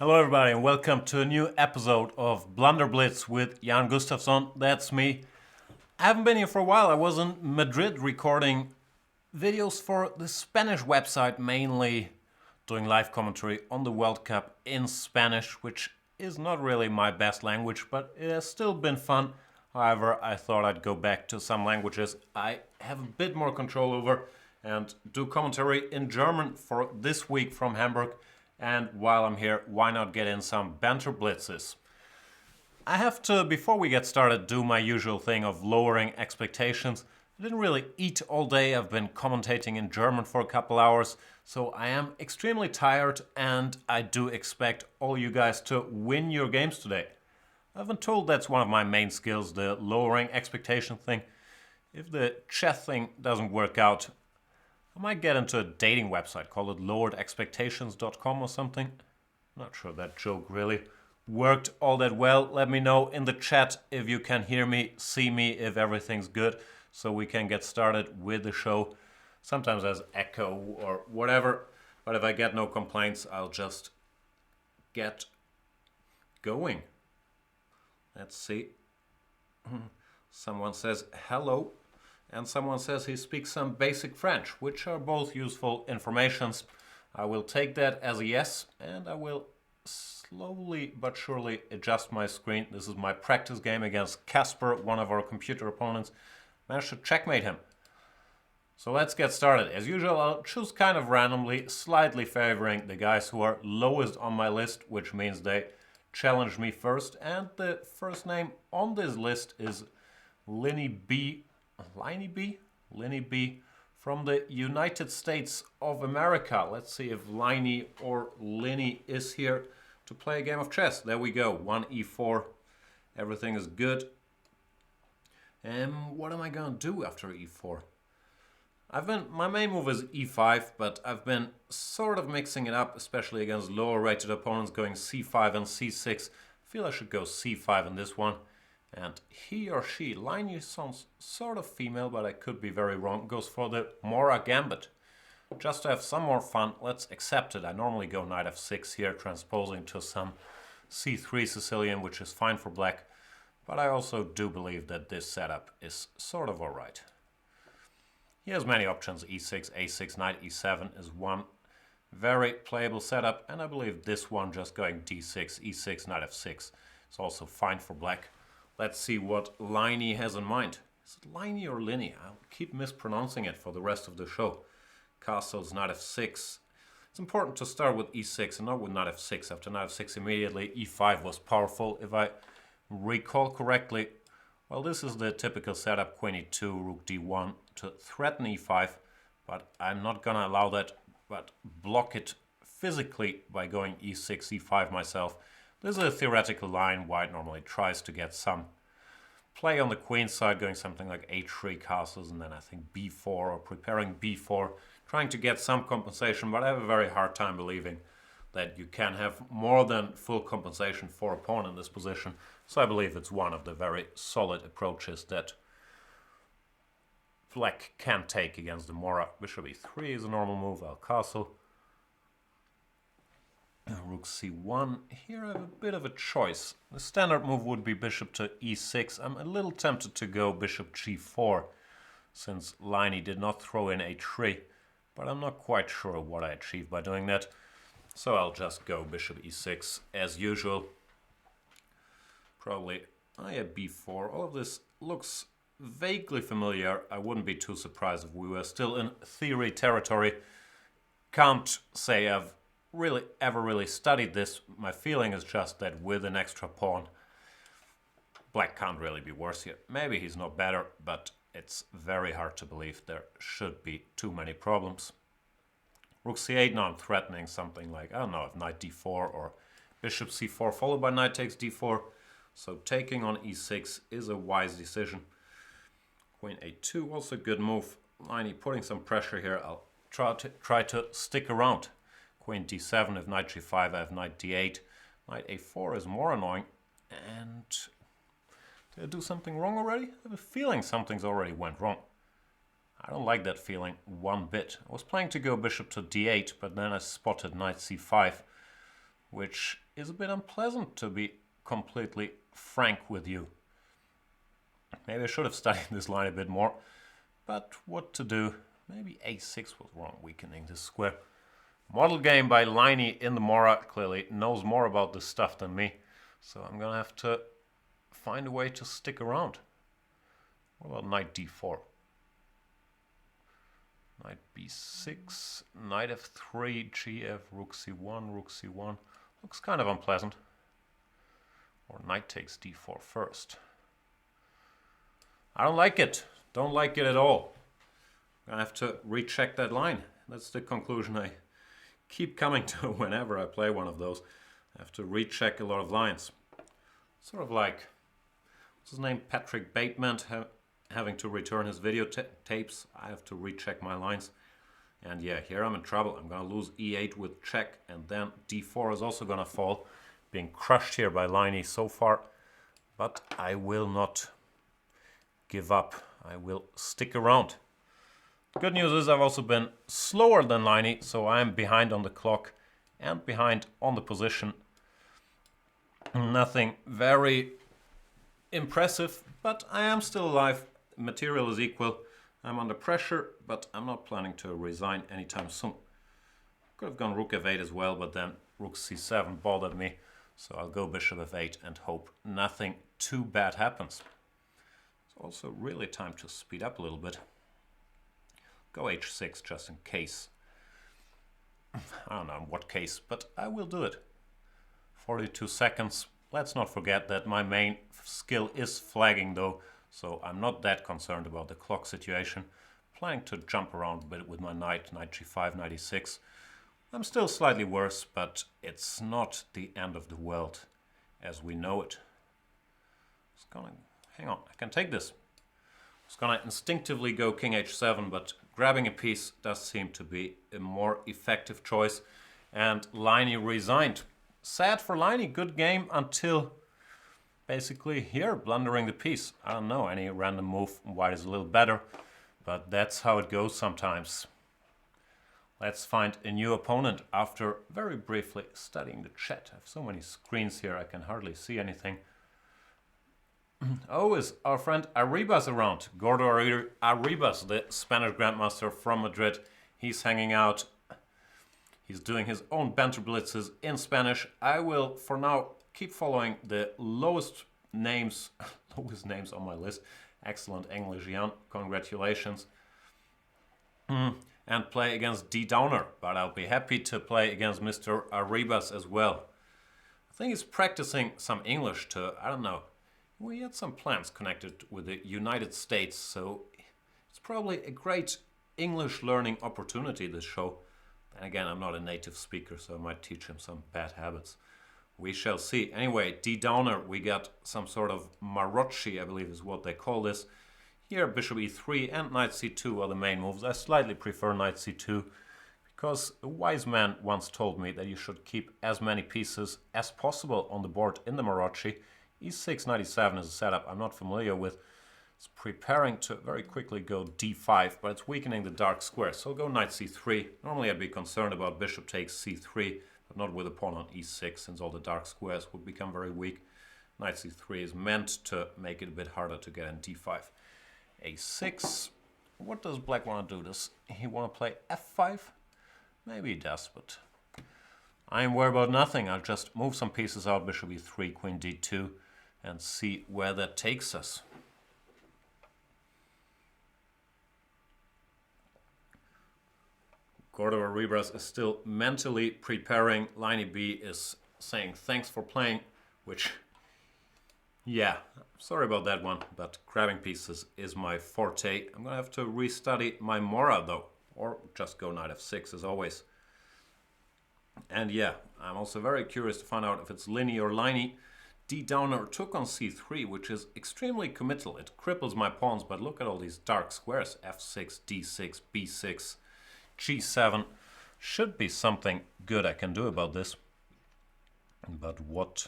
Hello everybody and welcome to a new episode of Banter Blitz with Jan Gustafsson. That's me. I haven't been here for a while. I was in Madrid recording videos for the Spanish website, mainly doing live commentary on the World Cup in Spanish, which is not really my best language, but it has still been fun. However, I thought I'd go back to some languages I have a bit more control over and do commentary in German for this week from Hamburg. And while I'm here, why not get in some Banter Blitzes? I have to, before we get started, do my usual thing of lowering expectations. I didn't really eat all day. I've been commentating in German for a couple hours, so I am extremely tired and I do expect all you guys to win your games today. I've been told that's one of my main skills, the lowering expectation thing. If the chess thing doesn't work out, I might get into a dating website, call it loweredexpectations.com or something. Not sure that joke really worked all that well. Let me know in the chat if you can hear me, see me, if everything's good, so we can get started with the show. Sometimes there's echo or whatever, but if I get no complaints, I'll just get going. Let's see. Someone says hello. And someone says he speaks some basic French, which are both useful informations. I will take that as a yes, and I will slowly but surely adjust my screen. This is my practice game against Casper, one of our computer opponents. Managed to checkmate him. So let's get started. As usual, I'll choose kind of randomly, slightly favoring the guys who are lowest on my list, which means they challenge me first. And the first name on this list is Lenny B. Lenny B from the United States of America. Let's see if Lenny or Lenny is here to play a game of chess. There we go. 1 e4. Everything is good. And what am I gonna do after e4? My main move is e5, but I've been sort of mixing it up, especially against lower rated opponents, going c5 and c6. I feel I should go c5 in this one. And he or she, Lenny sounds sort of female, but I could be very wrong, goes for the Mora Gambit. Just to have some more fun, let's accept it. I normally go knight f6 here, transposing to some c3 Sicilian, which is fine for black. But I also do believe that this setup is sort of alright. He has many options. e6, a6, knight e7 is one very playable setup. And I believe this one, just going d6, e6, knight f6, is also fine for black. Let's see what Lenny has in mind. Is it Lenny or Lenny? I'll keep mispronouncing it for the rest of the show. Castles, knight f6. It's important to start with e6 and not with knight f6. After knight f6 immediately, e5 was powerful. If I recall correctly, well, this is the typical setup, queen e2, rook d1 to threaten e5. But I'm not gonna allow that, but block it physically by going e6, e5 myself. This is a theoretical line. White normally tries to get some play on the queen side, going something like h3 castles, and then I think b4 or preparing b4, trying to get some compensation, but I have a very hard time believing that you can have more than full compensation for a pawn in this position. So I believe it's one of the very solid approaches that black can take against the Mora. Bishop e3 is a normal move, I'll castle. Rook c1. Here I have a bit of a choice. The standard move would be bishop to e6. I'm a little tempted to go bishop g4, since Lenny did not throw in h3, but I'm not quite sure what I achieve by doing that. So I'll just go bishop e6 as usual. Probably b4. All of this looks vaguely familiar. I wouldn't be too surprised if we were still in theory territory. Can't say I've really studied this. My feeling is just that with an extra pawn, black can't really be worse here. Maybe he's not better, but it's very hard to believe there should be too many problems. Rook c8, now I'm threatening something like, I don't know, if knight d4 or bishop c4 followed by knight takes d4. So taking on e6 is a wise decision. Queen a2, also a good move. Lenny putting some pressure here. I'll try to stick around. Queen d7, if knight g5, I have knight d8. Knight a4 is more annoying. And did I do something wrong already? I have a feeling something's already went wrong. I don't like that feeling one bit. I was planning to go bishop to d8, but then I spotted knight c5, which is a bit unpleasant, to be completely frank with you. Maybe I should have studied this line a bit more, but what to do? Maybe a6 was wrong, weakening this square. Model game by Lenny in the Mora, clearly knows more about this stuff than me, so I'm gonna have to find a way to stick around. What about knight d4? Knight b6, knight f3, gf, rook c1, rook c1. Looks kind of unpleasant. Or knight takes d4 first. I don't like it. Don't like it at all. I'm gonna have to recheck that line. That's the conclusion I keep coming to whenever I play one of those. I have to recheck a lot of lines. Sort of like, what's his name, Patrick Bateman having to return his video tapes. I have to recheck my lines. And yeah, here I'm in trouble. I'm gonna lose e8 with check, and then d4 is also gonna fall. Being crushed here by Lenny so far. But I will not give up. I will stick around. Good news is I've also been slower than Lenny, so I'm behind on the clock and behind on the position. Nothing very impressive, but I am still alive. Material is equal. I'm under pressure, but I'm not planning to resign anytime soon. Could have gone rook f8 as well, but then rook c7 bothered me, so I'll go bishop f8 and hope nothing too bad happens. It's also really time to speed up a little bit. Go h6 just in case. I don't know in what case, but I will do it. 42 seconds. Let's not forget that my main skill is flagging though, so I'm not that concerned about the clock situation. Planning to jump around a bit with my knight, knight g5, knight e6. I'm still slightly worse, but it's not the end of the world as we know it. Hang on, I can take this. I was gonna instinctively go king h7, but grabbing a piece does seem to be a more effective choice. And Lenny resigned. Sad for Lenny, good game until basically here, blundering the piece. I don't know, any random move, white is a little better, but that's how it goes sometimes. Let's find a new opponent after very briefly studying the chat. I have so many screens here, I can hardly see anything. Oh, is our friend Aribas around? Gordo Aribas, the Spanish Grandmaster from Madrid. He's hanging out. He's doing his own Banter Blitzes in Spanish. I will, for now, keep following the lowest names on my list. Excellent English, Jan. Congratulations. And play against D Downer, but I'll be happy to play against Mr. Aribas as well. I think he's practicing some English too. I don't know. We had some plans connected with the United States, so it's probably a great English learning opportunity, this show. And again, I'm not a native speaker, so I might teach him some bad habits. We shall see. Anyway, D Downer, we got some sort of Marocci, I believe is what they call this. Here, bishop e3 and knight c2 are the main moves. I slightly prefer knight c2 because a wise man once told me that you should keep as many pieces as possible on the board in the Marocci. e6, knight e7 is a setup I'm not familiar with. It's preparing to very quickly go d5, but it's weakening the dark square. So I'll go knight c3. Normally I'd be concerned about bishop takes c3, but not with a pawn on e6, since all the dark squares would become very weak. Knight c3 is meant to make it a bit harder to get in d5. a6. What does black want to do? Does he want to play f5? Maybe he does, but I am worried about nothing. I'll just move some pieces out, bishop e3, queen d2, and see where that takes us. Gordo Aribas is still mentally preparing. Lenny B is saying thanks for playing, which, yeah, sorry about that one, but grabbing pieces is my forte. I'm gonna have to restudy my Mora though, or just go knight f6 as always. And yeah, I'm also very curious to find out if it's Lenny or Lenny. D Downer took on c3, which is extremely committal. It cripples my pawns, but look at all these dark squares. f6, d6, b6, g7. Should be something good I can do about this. But what?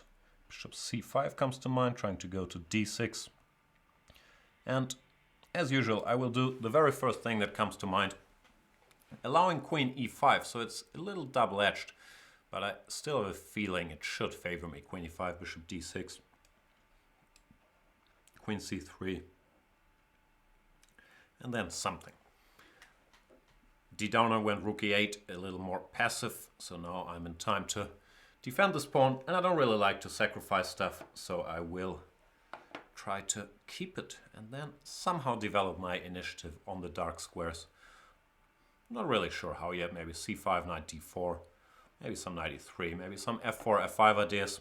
Bishop c5 comes to mind, trying to go to d6. And as usual, I will do the very first thing that comes to mind. Allowing queen e5, so it's a little double-edged. but I still have a feeling it should favor me. Queen e5, bishop d6, queen c3, and then something. D-downer went rook e8, a little more passive, so now I'm in time to defend this pawn, and I don't really like to sacrifice stuff, so I will try to keep it and then somehow develop my initiative on the dark squares. Not really sure how yet. Maybe c5, knight d4, maybe some knight e3, maybe some f4, f5 ideas.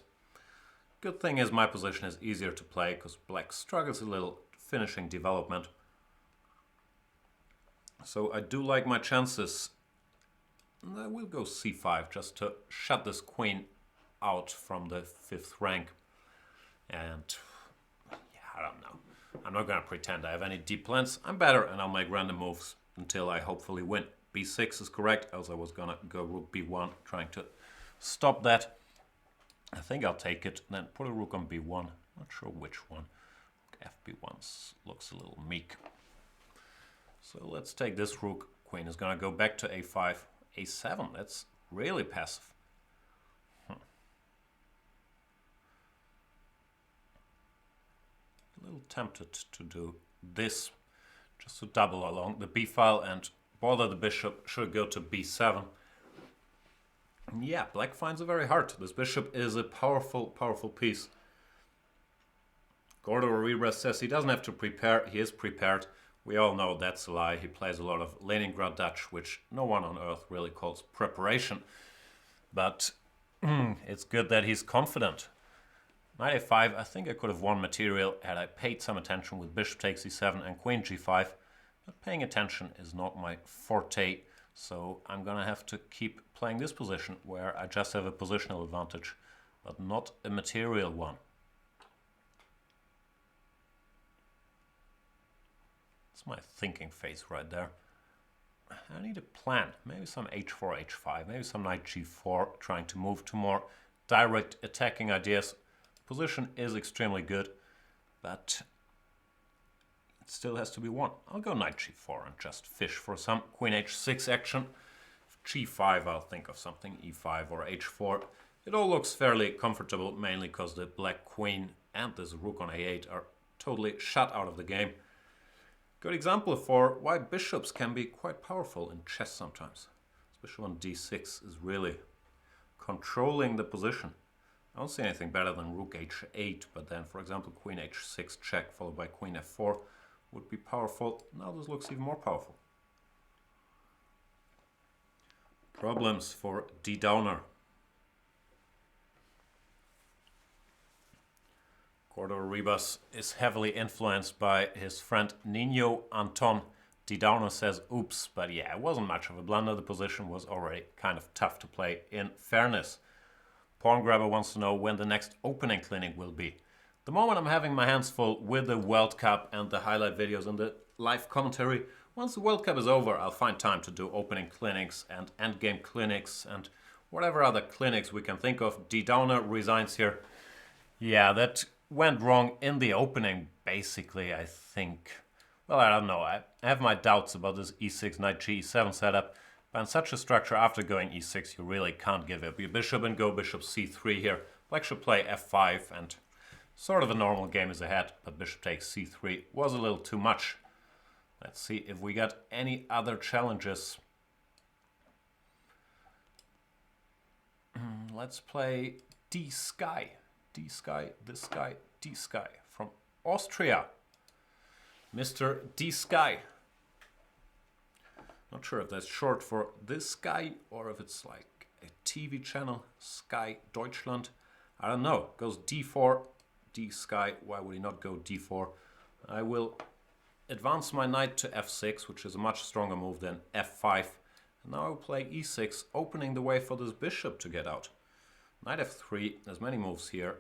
Good thing is my position is easier to play because black struggles a little finishing development. So I do like my chances. I will go c5 just to shut this queen out from the 5th rank. And yeah, I don't know. I'm not going to pretend I have any deep plans. I'm better and I'll make random moves until I hopefully win. b6 is correct, else I was going to go rook b1, trying to stop that. I think I'll take it, then put a rook on b1. Not sure which one. fb1 looks a little meek. So let's take this rook. Queen is going to go back to a5, a7. That's really passive. A little tempted to do this, just to double along the b file and bother the bishop. Should go to b7. And yeah, black finds it very hard. This bishop is a powerful, powerful piece. Gordo Aribas says he doesn't have to prepare. He is prepared. We all know that's a lie. He plays a lot of Leningrad Dutch, which no one on earth really calls preparation. But it's good that he's confident. Knight a5, I think I could have won material had I paid some attention with bishop takes e7 and queen g5. But paying attention is not my forte, so I'm going to have to keep playing this position where I just have a positional advantage, but not a material one. That's my thinking phase right there. I need a plan. Maybe some h4, h5, maybe some knight g4, trying to move to more direct attacking ideas. Position is extremely good, but it still has to be won. I'll go knight g4 and just fish for some queen h6 action. G5, I'll think of something, e5 or h4. It all looks fairly comfortable, mainly because the black queen and this rook on a8 are totally shut out of the game. Good example for why bishops can be quite powerful in chess sometimes. This bishop on d6 is really controlling the position. I don't see anything better than rook h8, but then, for example, queen h6 check followed by queen f4 would be powerful. Now this looks even more powerful. Problems for D-downer. Gordo Aribas is heavily influenced by his friend Nino Anton. D-downer says, oops, but yeah, it wasn't much of a blunder. The position was already kind of tough to play in fairness. Pawn Grabber wants to know when the next opening clinic will be. The moment I'm having my hands full with the World Cup and the highlight videos and the live commentary. Once the World Cup is over, I'll find time to do opening clinics and endgame clinics and whatever other clinics we can think of. D-downer resigns here. Yeah, that went wrong in the opening, basically, I think. Well, I don't know. I have my doubts about this e6, knight g7 setup. But in such a structure, after going e6, you really can't give up your bishop and go bishop c3 here. Black should play f5 and sort of a normal game is ahead, but bishop takes c3 was a little too much. Let's see if we got any other challenges. Let's play D-Sky. D-Sky, this guy, D-Sky from Austria. Mr. D-Sky. Not sure if that's short for this guy or if it's like a TV channel, Sky Deutschland. I don't know. Goes d4, D-Sky. Why would he not go d4? I will advance my knight to f6, which is a much stronger move than f5. And now I'll play e6, opening the way for this bishop to get out. Knight f3, there's many moves here.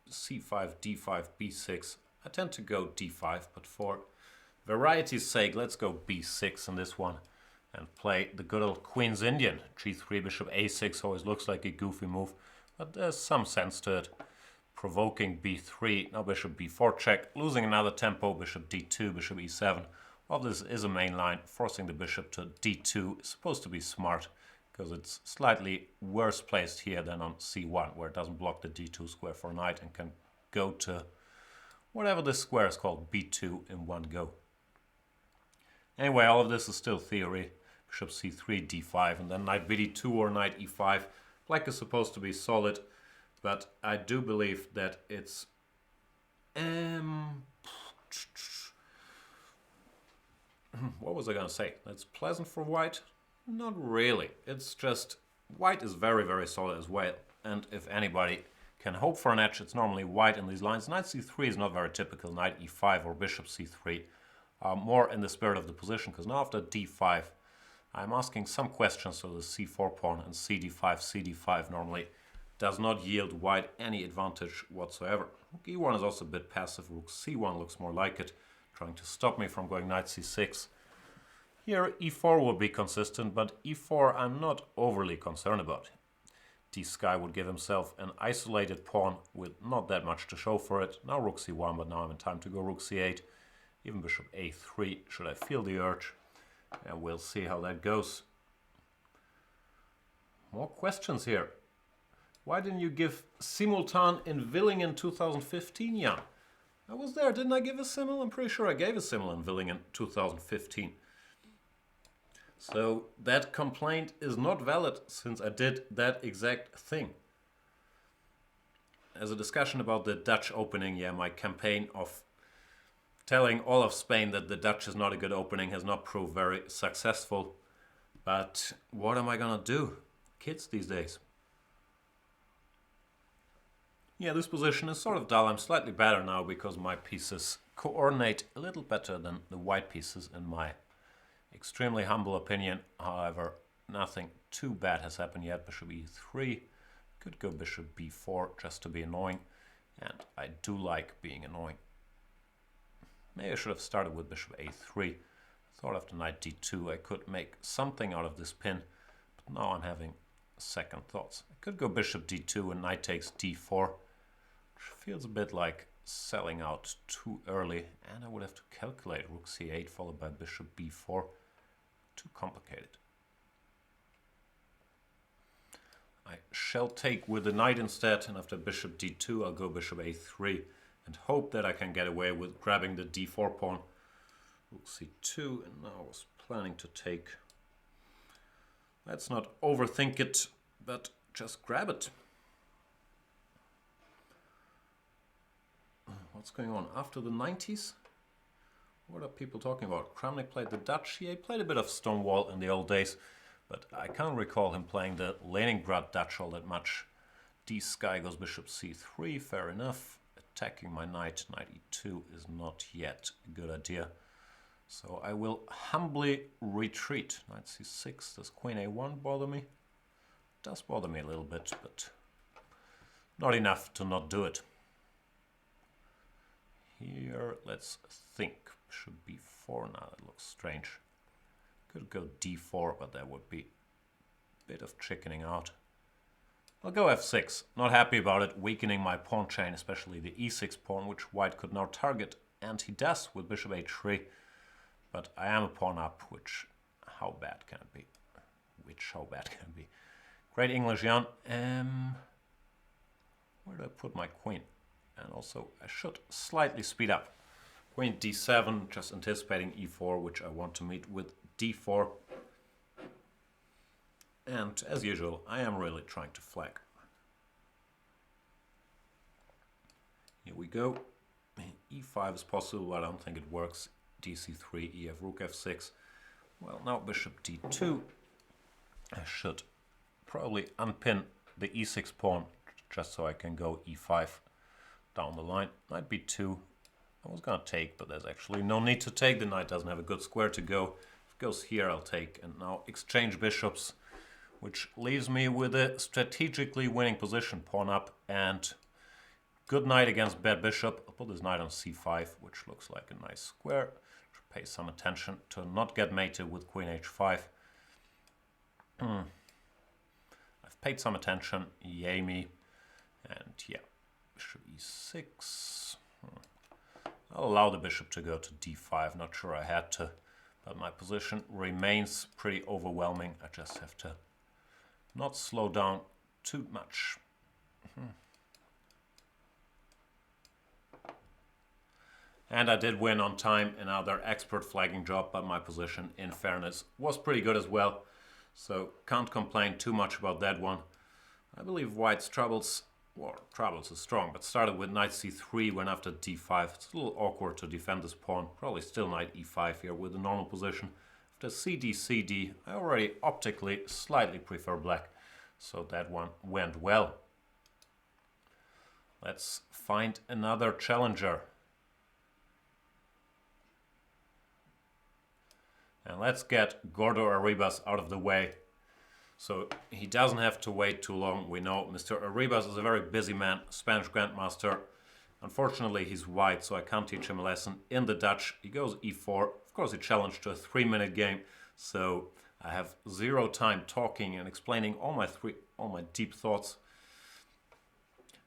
c5, d5, b6. I tend to go d5, but for variety's sake, let's go b6 in this one. And play the good old Queen's Indian. g3, bishop a6 always looks like a goofy move, but there's some sense to it. Provoking b3, now bishop b4 check, losing another tempo, bishop d2, bishop e7. Well, this is a main line, forcing the bishop to d2 is supposed to be smart, because it's slightly worse placed here than on c1, where it doesn't block the d2 square for knight and can go to whatever this square is called, b2, in one go. Anyway, all of this is still theory. Bishop c3, d5, and then knight bd2 or knight e5. Black is supposed to be solid, but I do believe that it's... what was I going to say? That's pleasant for white? Not really. It's just white is very, very solid as well. And if anybody can hope for an edge, it's normally white in these lines. Knight c3 is not very typical. Knight e5 or bishop c3 are more in the spirit of the position, because now after d5, I'm asking some questions. So the c4 pawn and cd5 normally does not yield white any advantage whatsoever. Rook e1 is also a bit passive. Rook c1 looks more like it, trying to stop me from going knight c6. Here e4 will be consistent, but e4 I'm not overly concerned about. D-Sky would give himself an isolated pawn with not that much to show for it. Now rook c1, but now I'm in time to go rook c8. Even bishop a3, should I feel the urge. And we'll see how that goes. More questions here. Why didn't you give simultan in Villingen 2015, Jan? I was there, didn't I give a simul? I'm pretty sure I gave a simul in Villingen 2015. So that complaint is not valid, since I did that exact thing. As a discussion about the Dutch opening, yeah, my campaign of telling all of Spain that the Dutch is not a good opening has not proved very successful. But what am I gonna do? Kids these days. Yeah, this position is sort of dull. I'm slightly better now because my pieces coordinate a little better than the white pieces in my extremely humble opinion. However, nothing too bad has happened yet. Bishop e3. Could go bishop b4 just to be annoying. And I do like being annoying. Maybe I should have started with bishop a3. I thought after knight d2 I could make something out of this pin. But now I'm having second thoughts. I could go bishop d2 and knight takes d4. Which feels a bit like selling out too early. And I would have to calculate rook c8 followed by bishop b4. Too complicated. I shall take with the knight instead, and after bishop d2 I'll go bishop a3 and hope that I can get away with grabbing the d4 pawn. Rook c2, and now I was planning to take. Let's not overthink it, but just grab it. What's going on? After the 90s? What are people talking about? Kramnik played the Dutch. Yeah, he played a bit of Stonewall in the old days, but I can't recall him playing the Leningrad Dutch all that much. D-Sky goes bishop c3, fair enough. Attacking my knight, knight e2 is not yet a good idea. So I will humbly retreat. Knight c6, does queen a1 bother me? It does bother me a little bit, but not enough to not do it. Here, let's think. Bishop b4, now that looks strange. Could go d4, but that would be a bit of chickening out. I'll go f6. Not happy about it, weakening my pawn chain, especially the e6 pawn, which white could now target. And he does with bishop h3. But I am a pawn up, which, how bad can it be? How bad can it be? Great English, Jan. Where do I put my queen? And also, I should slightly speed up. Queen d7, just anticipating e4, which I want to meet with d4. And as usual, I am really trying to flag. Here we go. e5 is possible, but I don't think it works. dc3, ef, rook f6. Well, now bishop d2. I should probably unpin the e6 pawn just so I can go e5 down the line. Knight b2. I was gonna take, but there's actually no need to take. The knight doesn't have a good square to go. If it goes here, I'll take. And now exchange bishops, which leaves me with a strategically winning position. Pawn up and good knight against bad bishop. I'll put this knight on c5, which looks like a nice square. Should pay some attention to not get mated with queen h5. I've paid some attention. Yay me. And yeah, bishop e6. I'll allow the bishop to go to d5. Not sure I had to, but my position remains pretty overwhelming. I just have to not slow down too much. And I did win on time, another expert flagging job, but my position, in fairness, was pretty good as well. So can't complain too much about that one. I believe White's troubles, well, troubles is strong, but started with knight c3, went after d5. It's a little awkward to defend this pawn. Probably still knight e5 here with the normal position. After cd, cd, I already optically slightly prefer black. So that one went well. Let's find another challenger. And let's get Gordo Aribas out of the way, so he doesn't have to wait too long. We know Mr. Aribas is a very busy man, Spanish Grandmaster. Unfortunately, he's white, so I can't teach him a lesson. In the Dutch, he goes e4. Of course, he challenged to a 3-minute game, so I have zero time talking and explaining all my deep thoughts.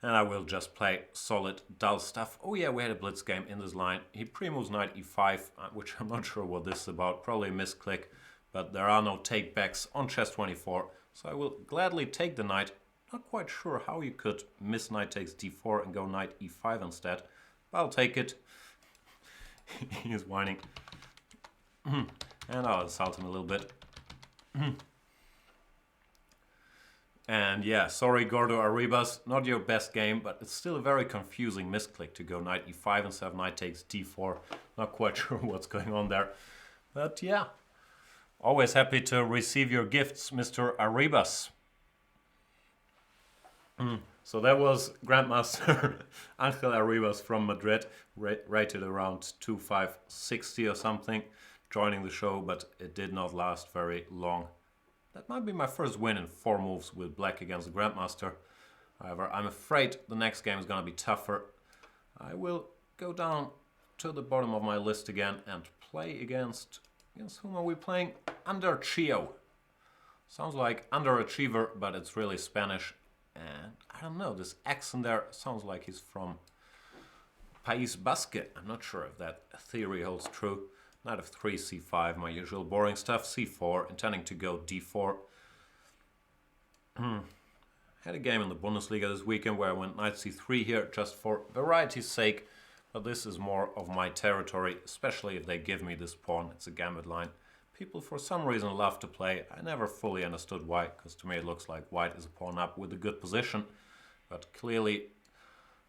And I will just play solid, dull stuff. Oh yeah, we had a blitz game in this line. He pre-moves knight e5, which I'm not sure what this is about. Probably a misclick, but there are no take-backs on chess 24. So I will gladly take the knight. Not quite sure how you could miss knight takes d4 and go knight e5 instead. But I'll take it. He is whining. And I'll assault him a little bit. And yeah, sorry Gordo Aribas, not your best game, but it's still a very confusing misclick to go knight e5 instead of knight takes d4. Not quite sure what's going on there. But yeah, always happy to receive your gifts, Mr. Aribas. So that was Grandmaster Angel Aribas from Madrid, rated around 2560 or something, joining the show, but it did not last very long. That might be my first win in 4 moves with black against the Grandmaster. However, I'm afraid the next game is going to be tougher. I will go down to the bottom of my list again and play against whom are we playing? Underchio. Sounds like underachiever, but it's really Spanish. And I don't know, this accent there sounds like he's from País Basque. I'm not sure if that theory holds true. Knight of 3, c5, my usual boring stuff, c4, intending to go d4. Had a game in the Bundesliga this weekend where I went knight c3 here just for variety's sake, but this is more of my territory, especially if they give me this pawn. It's a gambit line. People for some reason love to play. I never fully understood why, because to me it looks like white is a pawn up with a good position, but clearly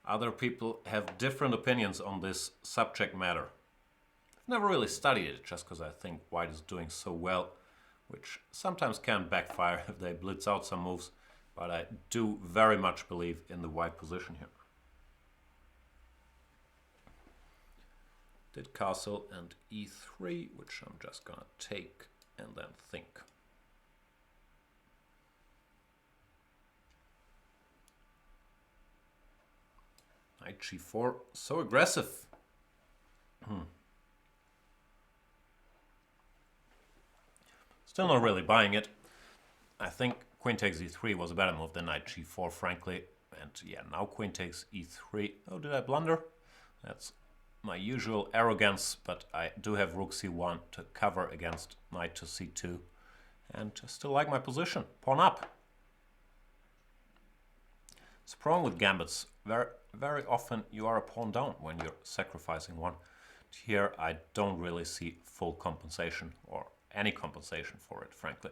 other people have different opinions on this subject matter. Never really studied it, just because I think white is doing so well, which sometimes can backfire if they blitz out some moves, but I do very much believe in the white position here. Did castle and e3, which I'm just gonna take and then think. Knight g4, so aggressive. Still not really buying it. I think queen takes e3 was a better move than knight g4, frankly. And yeah, now queen takes e3. Oh, did I blunder? That's my usual arrogance, but I do have rook c1 to cover against knight to c2. And I still like my position. Pawn up. It's the problem with gambits. Very often you are a pawn down when you're sacrificing one. Here I don't really see full compensation or any compensation for it, frankly.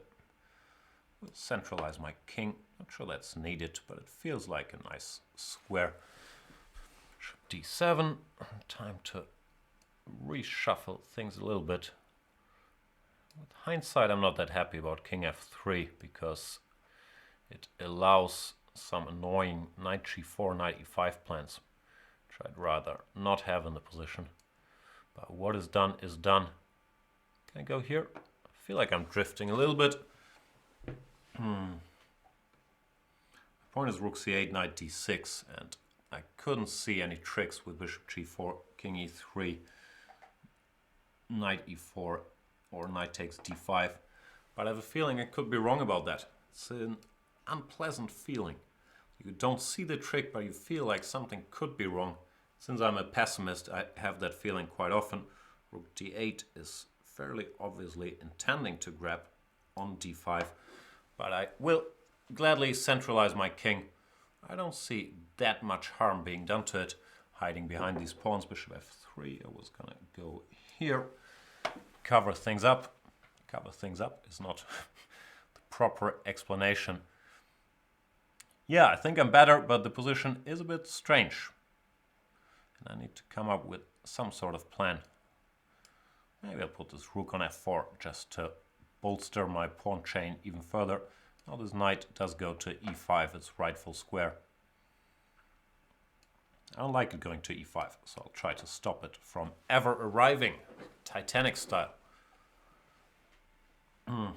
We'll centralize my king. Not sure that's needed, but it feels like a nice square. d7. Time to reshuffle things a little bit. With hindsight, I'm not that happy about king f3 because it allows some annoying knight g4, knight e5 plans, which I'd rather not have in the position. But what is done is done. Can I go here? I feel like I'm drifting a little bit. My point is rook c8, knight d6, and I couldn't see any tricks with bishop g4, king e3, knight e4, or knight takes d5. But I have a feeling I could be wrong about that. It's an unpleasant feeling. You don't see the trick, but you feel like something could be wrong. Since I'm a pessimist, I have that feeling quite often. Rook d8 is fairly obviously intending to grab on d5, but I will gladly centralize my king. I don't see that much harm being done to it. Hiding behind these pawns, bishop f3. I was gonna go here, cover things up. Cover things up is not the proper explanation. Yeah, I think I'm better, but the position is a bit strange. And I need to come up with some sort of plan. Maybe I'll put this rook on f4 just to bolster my pawn chain even further. Now this knight does go to e5, its rightful square. I don't like it going to e5, so I'll try to stop it from ever arriving, Titanic style. Not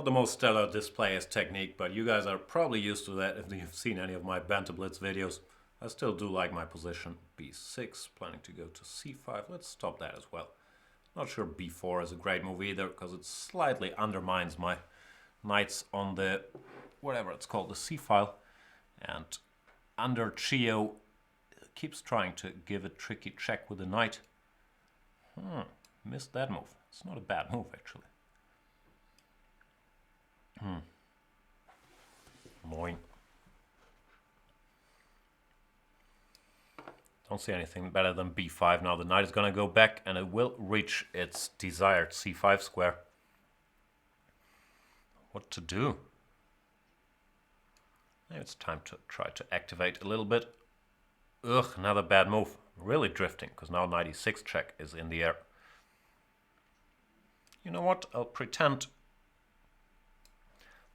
the most stellar display as technique, but you guys are probably used to that if you've seen any of my Banter Blitz videos. I still do like my position. b6, planning to go to c5. Let's stop that as well. Not sure b4 is a great move either, because it slightly undermines my knights on the, whatever it's called, the c file. And under Chio keeps trying to give a tricky check with the knight. Missed that move. It's not a bad move, actually. Annoying. Don't see anything better than b5 now. The knight is going to go back and it will reach its desired c5 square. What to do? Maybe it's time to try to activate a little bit. Ugh, another bad move. Really drifting, because now knight e6 check is in the air. You know what? I'll pretend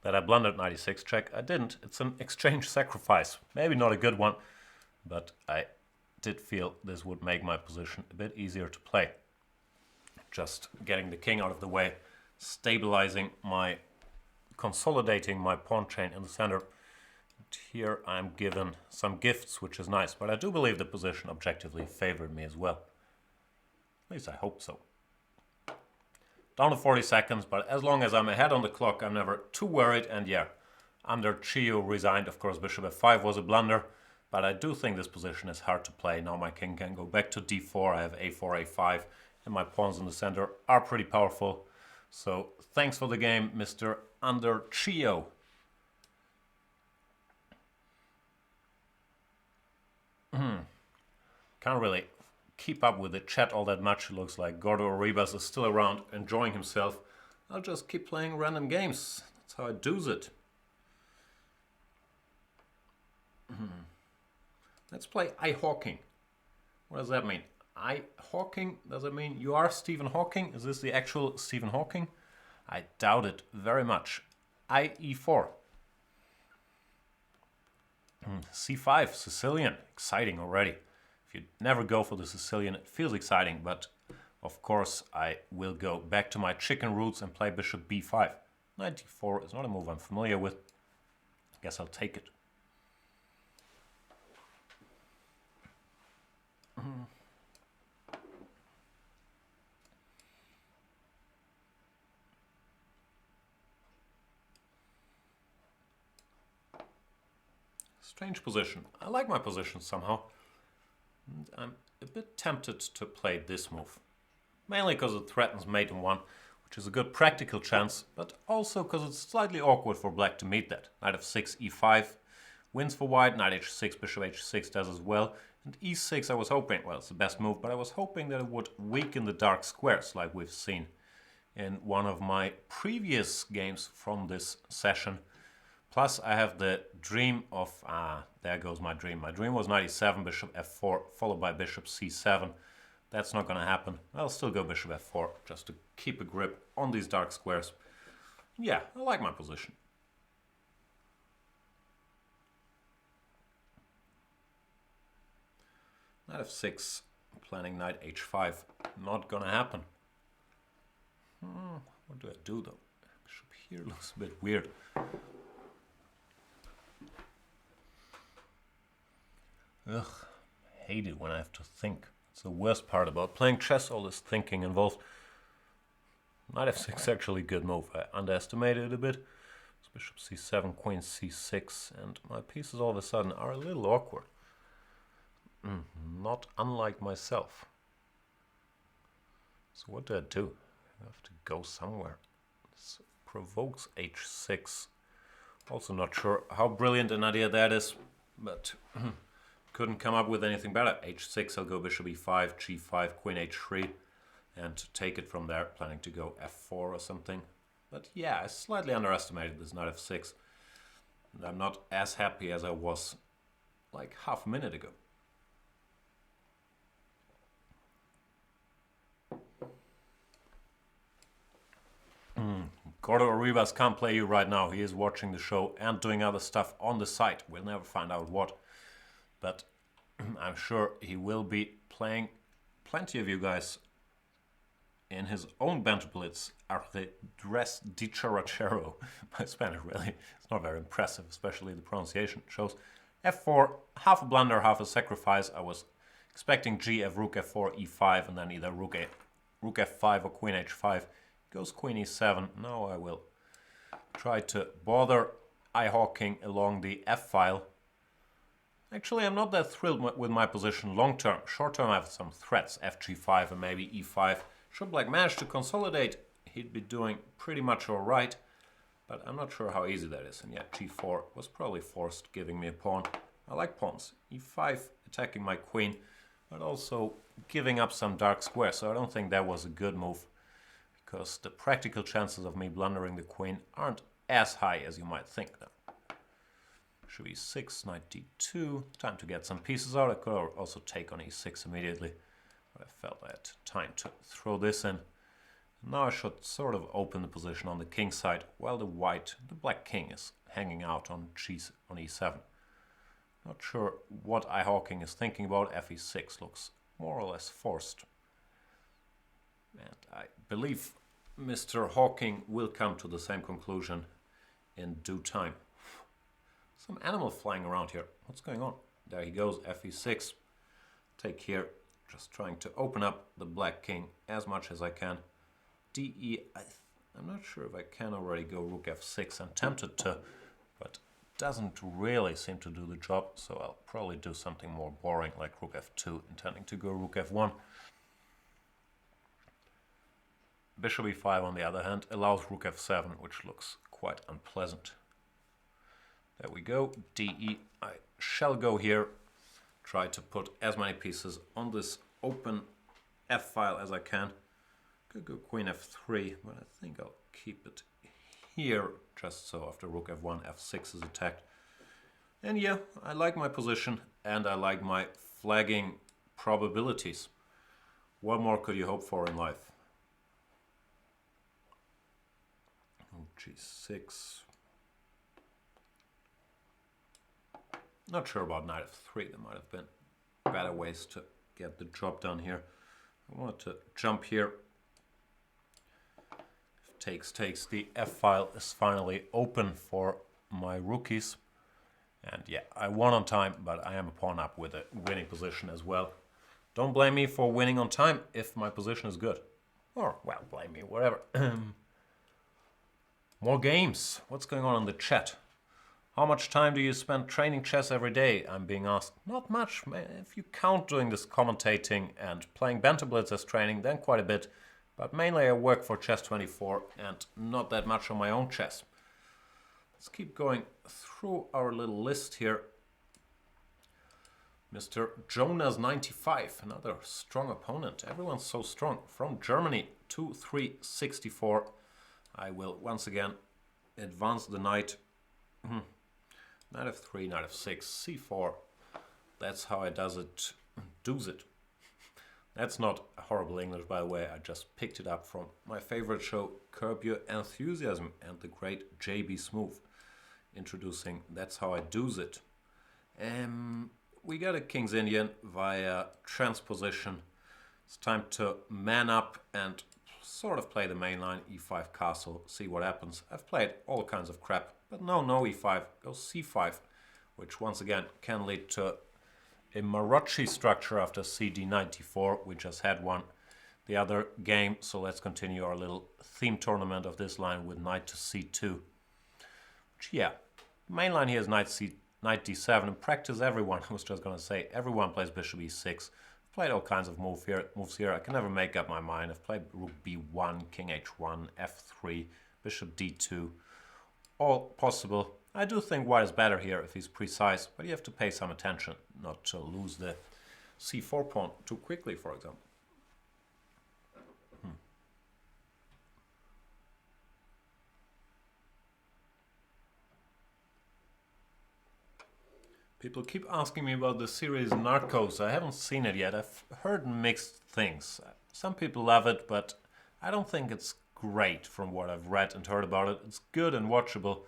that I blundered knight e6 check. I didn't. It's an exchange sacrifice. Maybe not a good one, but I did feel this would make my position a bit easier to play. Just getting the king out of the way, stabilizing consolidating my pawn chain in the center. And here I'm given some gifts, which is nice, but I do believe the position objectively favored me as well. At least I hope so. Down to 40 seconds, but as long as I'm ahead on the clock, I'm never too worried. And yeah, under Chio resigned, of course, bishop f5 was a blunder. But I do think this position is hard to play. Now my king can go back to d4. I have a4, a5, and my pawns in the center are pretty powerful. So thanks for the game, Mr. Under Chio. Can't really keep up with the chat all that much. It looks like Gordo Aribas is still around, enjoying himself. I'll just keep playing random games. That's how I do's it. Let's play I-Hawking. What does that mean? I-Hawking? Does it mean you are Stephen Hawking? Is this the actual Stephen Hawking? I doubt it very much. I-E4. C5, Sicilian. Exciting already. If you never go for the Sicilian, it feels exciting, but of course I will go back to my chicken roots and play bishop b5. Knight d4 is not a move I'm familiar with. I guess I'll take it. Strange position. I like my position somehow. And I'm a bit tempted to play this move. Mainly because it threatens mate in 1, which is a good practical chance, but also because it's slightly awkward for black to meet that. Knight f6, e5 wins for white, knight h6, bishop h6 does as well. And e6 I was hoping, well, it's the best move, but I was hoping that it would weaken the dark squares like we've seen in one of my previous games from this session. Plus I have the dream of, there goes my dream. My dream was knight e7, bishop f4, followed by bishop c7. That's not going to happen. I'll still go bishop f4, just to keep a grip on these dark squares. Yeah, I like my position. Knight f6, planning knight h5. Not going to happen. What do I do though? Bishop here looks a bit weird. Ugh, I hate it when I have to think. It's the worst part about playing chess, all this thinking involved. Knight f6 actually a good move. I underestimated it a bit. It's bishop c7, queen c6, and my pieces all of a sudden are a little awkward. Not unlike myself. So what do? I have to go somewhere. Provokes h6. Also not sure how brilliant an idea that is, but couldn't come up with anything better. h6, I'll go bishop e5, g5, queen h3, and take it from there, planning to go f4 or something. But yeah, I slightly underestimated this knight f6, and I'm not as happy as I was like half a minute ago. Gordo Aribas can't play you right now. He is watching the show and doing other stuff on the site. We'll never find out what. But I'm sure he will be playing plenty of you guys in his own Banter Blitz. Arredres dicharachero. My Spanish really, it's not very impressive, especially the pronunciation. It shows f4, half a blunder, half a sacrifice. I was expecting gf, rook f4, e5, and then either rook f5 or queen h5. Goes queen e7. Now I will try to bother eye-hawking along the f-file. Actually, I'm not that thrilled with my position long term. Short term I have some threats, fg5 and maybe e5. Should black manage to consolidate, he'd be doing pretty much alright, but I'm not sure how easy that is. And yet g4 was probably forced, giving me a pawn. I like pawns. e5 attacking my queen, but also giving up some dark squares, so I don't think that was a good move, because the practical chances of me blundering the queen aren't as high as you might think now. Bishop e6, knight d2, time to get some pieces out. I could also take on e6 immediately, but I felt I had time to throw this in. Now I should sort of open the position on the king side, while the black king is hanging out on e7. Not sure what eye-hawking is thinking about. fe6 looks more or less forced. And I believe Mr. Hawking will come to the same conclusion in due time. Some animal flying around here. What's going on? There he goes, fe6. Take here, just trying to open up the black king as much as I can. de, I'm not sure if I can already go rook f6. I'm tempted to, but doesn't really seem to do the job, so I'll probably do something more boring like rook f2, intending to go rook f1. Bishop e5, on the other hand, allows rook f7, which looks quite unpleasant. There we go, de. I shall go here, try to put as many pieces on this open f-file as I can. Could go queen f3, but I think I'll keep it here, just so after rook f1, f6 is attacked. And yeah, I like my position, and I like my flagging probabilities. What more could you hope for in life? g6. Not sure about knight f3. There might have been better ways to get the job done here. I wanted to jump here. If takes. The f-file is finally open for my rookies. And yeah, I won on time, but I am a pawn up with a winning position as well. Don't blame me for winning on time if my position is good. Or, well, blame me, whatever. More games. What's going on in the chat? How much time do you spend training chess every day? I'm being asked. Not much. If you count doing this commentating and playing Banter Blitz as training, then quite a bit. But mainly I work for Chess24 and not that much on my own chess. Let's keep going through our little list here. Mr. Jonas95, another strong opponent. Everyone's so strong. From Germany, 2-3-64. I will once again advance the knight. Knight f3, knight f6, c4. That's how I does it. That's not horrible English, by the way. I just picked it up from my favorite show, Curb Your Enthusiasm, and the great JB Smooth, introducing That's How I Does It. We got a King's Indian via transposition. It's time to man up and sort of play the main line, e5 castle, see what happens. I've played all kinds of crap, but no e5, goes c5, which once again can lead to a Marocci structure after cd94. We just had one the other game, so let's continue our little theme tournament of this line with knight to c2. Which, yeah, the main line here is knight d7. In practice, everyone, I was just going to say, everyone plays bishop e6. I've played all kinds of moves here. I can never make up my mind. I've played rook b1, king h1, f3, bishop d2, all possible. I do think white is better here if he's precise, but you have to pay some attention not to lose the c4 pawn too quickly, for example. People keep asking me about the series Narcos. I haven't seen it yet. I've heard mixed things. Some people love it, but I don't think it's great from what I've read and heard about it. It's good and watchable,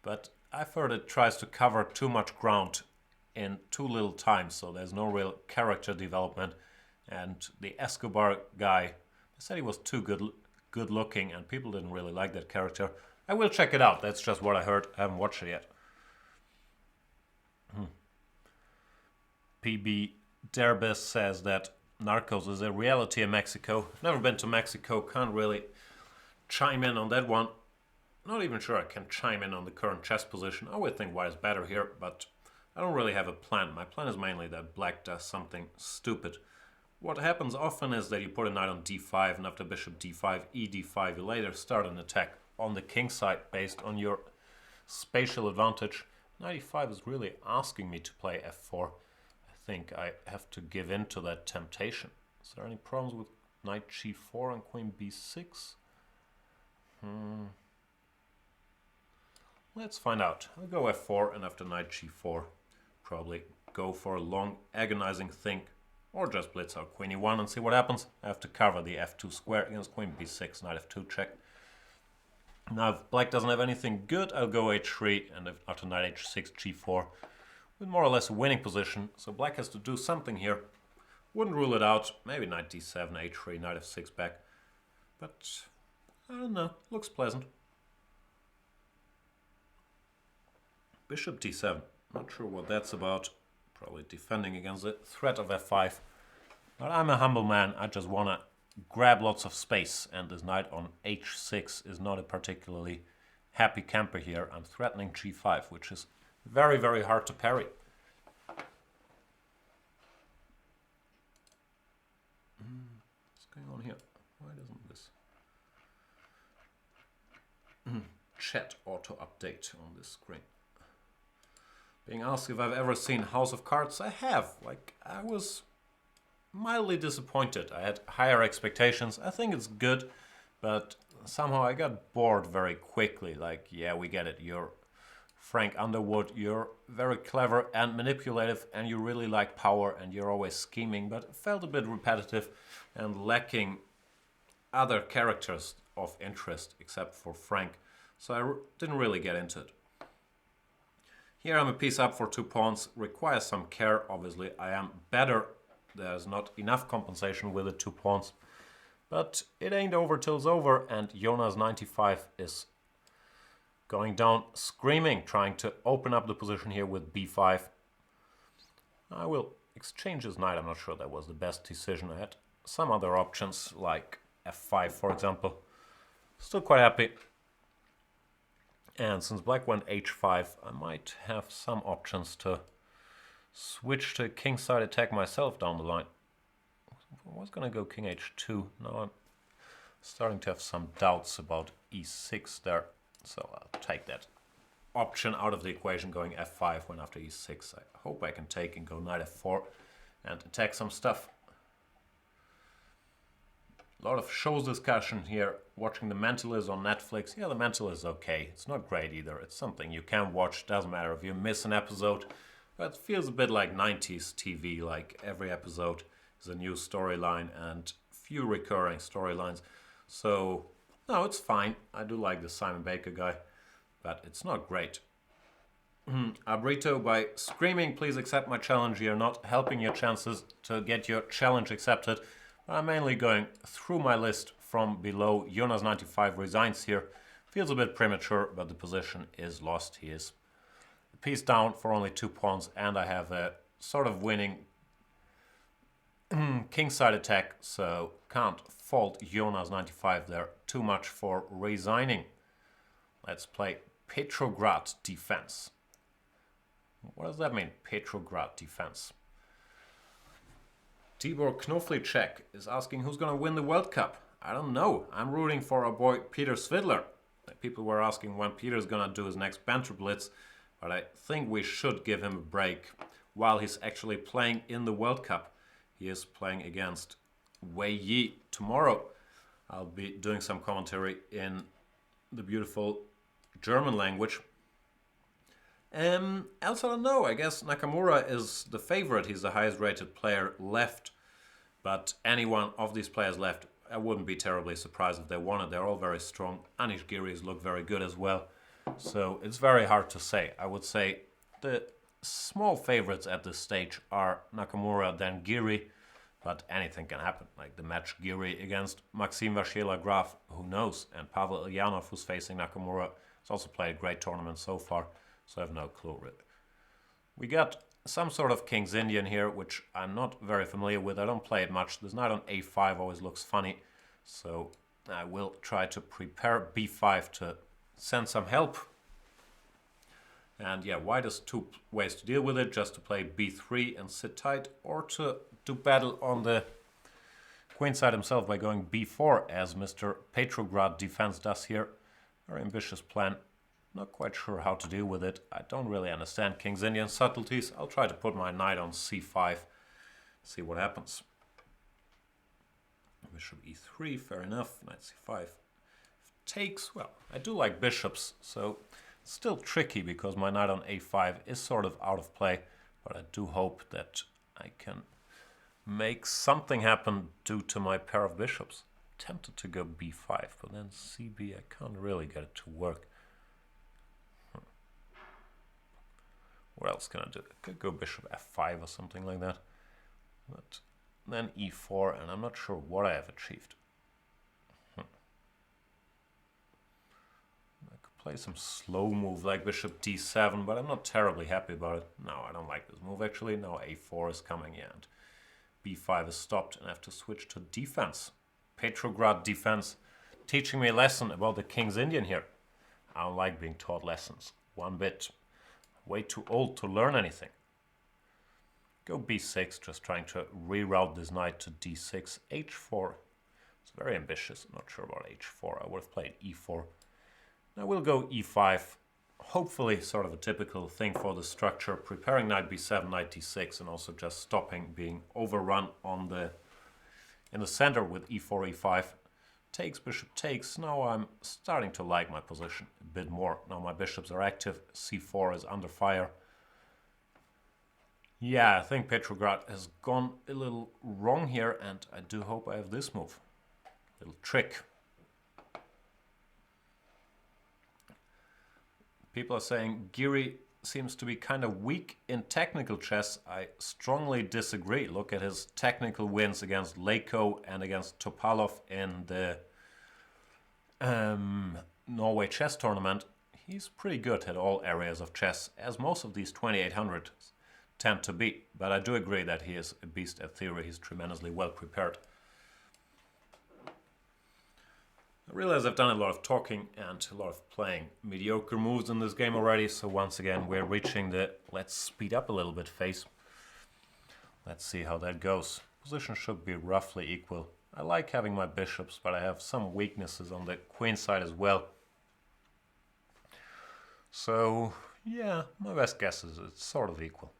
but I've heard it tries to cover too much ground in too little time, so there's no real character development. And the Escobar guy, I said he was too good looking, and people didn't really like that character. I will check it out. That's just what I heard. I haven't watched it yet. PB Derbis says that Narcos is a reality in Mexico. Never been to Mexico, can't really chime in on that one. Not even sure I can chime in on the current chess position. I would think white is better here, but I don't really have a plan. My plan is mainly that black does something stupid. What happens often is that you put a knight on d5, and after bishop d5, e5, you later start an attack on the king side based on your spatial advantage. Knight e5 is really asking me to play f4. I think I have to give in to that temptation. Is there any problems with knight g4 and queen b6? Let's find out. I'll go f4, and after knight g4, probably go for a long agonizing think, or just blitz out queen e1 and see what happens. I have to cover the f2 square against queen b6, knight f2 check. Now if black doesn't have anything good, I'll go h3, and after knight h6, g4, with more or less a winning position, so black has to do something here. Wouldn't rule it out. Maybe knight d7, h3, knight f6 back. But I don't know. Looks pleasant. Bishop d7. Not sure what that's about. Probably defending against the threat of f5. But I'm a humble man. I just want to grab lots of space. And this knight on h6 is not a particularly happy camper here. I'm threatening g5, which is very, very hard to parry. What's going on here? Why doesn't this chat auto update on this screen? Being asked if I've ever seen House of Cards, I have. I was mildly disappointed. I had higher expectations. I think it's good, but somehow I got bored very quickly. Yeah, we get it. You're Frank Underwood, you're very clever and manipulative, and you really like power, and you're always scheming, but it felt a bit repetitive and lacking other characters of interest except for Frank, so I didn't really get into it. Here I'm a piece up for 2 pawns, requires some care, obviously. I am better, there's not enough compensation with the 2 pawns, but it ain't over till it's over, and Jonas 95 is going down screaming, trying to open up the position here with b5. I will exchange his knight. I'm not sure that was the best decision. I had some other options like f5, for example. Still quite happy. And since black went h5, I might have some options to switch to kingside attack myself down the line. I was going to go king h2. Now I'm starting to have some doubts about e6 there. So I'll take that option out of the equation, going f5 when after e6. I hope I can take and go knight f4 and attack some stuff. A lot of shows discussion here. Watching The Mentalist on Netflix. Yeah, The Mentalist is okay. It's not great either. It's something you can watch. Doesn't matter if you miss an episode. But it feels a bit like 90s TV. Like every episode is a new storyline and few recurring storylines. So no, it's fine. I do like the Simon Baker guy, but it's not great. Abrito, by screaming, please accept my challenge. You're not helping your chances to get your challenge accepted. I'm mainly going through my list from below. Jonas 95 resigns here. Feels a bit premature, but the position is lost. He is a piece down for only 2 pawns, and I have a sort of winning kingside attack, so can't fault Jonas 95 there too much for resigning. Let's play Petrograd defense. What does that mean, Petrograd defense? Tibor Knoflicek is asking who's going to win the World Cup. I don't know. I'm rooting for our boy Peter Svidler. People were asking when Peter's gonna do his next Banter Blitz, but I think we should give him a break while he's actually playing in the World Cup. He is playing against Wei Yi tomorrow. I'll be doing some commentary in the beautiful German language. Else I don't know. I guess Nakamura is the favorite. He's the highest rated player left. But any one of these players left, I wouldn't be terribly surprised if they won it. They're all very strong. Anish Giri's look very good as well. So it's very hard to say. I would say the small favorites at this stage are Nakamura, then Giri. But anything can happen. Like the match Giri against Maxim Vachier-Lagrave, who knows? And Pavel Ilyanov, who's facing Nakamura, has also played a great tournament so far. So I have no clue really. We got some sort of King's Indian here, which I'm not very familiar with. I don't play it much. This knight on a5 always looks funny. So I will try to prepare b5 to send some help. And yeah, white has two ways to deal with it. Just to play b3 and sit tight, or to do battle on the queen side himself by going b4, as Mr. Petrograd defense does here. Very ambitious plan. Not quite sure how to deal with it. I don't really understand King's Indian subtleties. I'll try to put my knight on c5, see what happens. Bishop e3, fair enough. Knight c5. Takes, well, I do like bishops, so it's still tricky because my knight on a5 is sort of out of play, but I do hope that I can make something happen due to my pair of bishops. Tempted to go b5, but then cb, I can't really get it to work. What else can I do? I could go bishop f5 or something like that. But then e4, and I'm not sure what I have achieved. I could play some slow move like bishop d7, but I'm not terribly happy about it. No, I don't like this move actually. Now a4 is coming in, and b5 is stopped, and I have to switch to defense. Petrograd defense, teaching me a lesson about the King's Indian here. I don't like being taught lessons, one bit. Way too old to learn anything. Go b6, just trying to reroute this knight to d6. h4. It's very ambitious. Not sure about h4. I would have played e4. Now we'll go e5. Hopefully sort of a typical thing for the structure. Preparing knight b7, knight d6, and also just stopping being overrun on in the center with e4, e5. Takes, bishop takes. Now I'm starting to like my position a bit more. Now my bishops are active. c4 is under fire. Yeah, I think Petrograd has gone a little wrong here, and I do hope I have this move. Little trick. People are saying Giri seems to be kind of weak in technical chess. I strongly disagree. Look at his technical wins against Leko and against Topalov in the Norway chess tournament. He's pretty good at all areas of chess, as most of these 2800s tend to be. But I do agree that he is a beast at theory. He's tremendously well prepared. I realize I've done a lot of talking and a lot of playing mediocre moves in this game already, so once again we're reaching the let's speed up a little bit phase. Let's see how that goes. Position should be roughly equal. I like having my bishops, but I have some weaknesses on the queen side as well. So yeah, my best guess is it's sort of equal.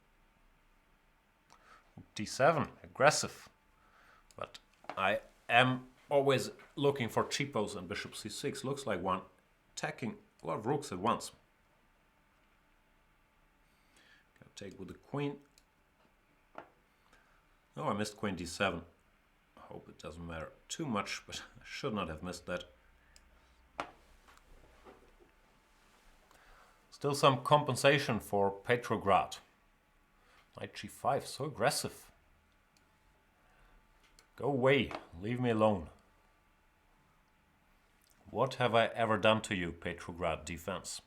d7, aggressive, but I am always looking for cheapos, and bishop c6 looks like one, attacking a lot of rooks at once. Gotta take with the queen. Oh, I missed queen d7. Hope it doesn't matter too much, but I should not have missed that. Still some compensation for Petrograd. Knight g5, so aggressive. Go away, leave me alone. What have I ever done to you, Petrograd defense?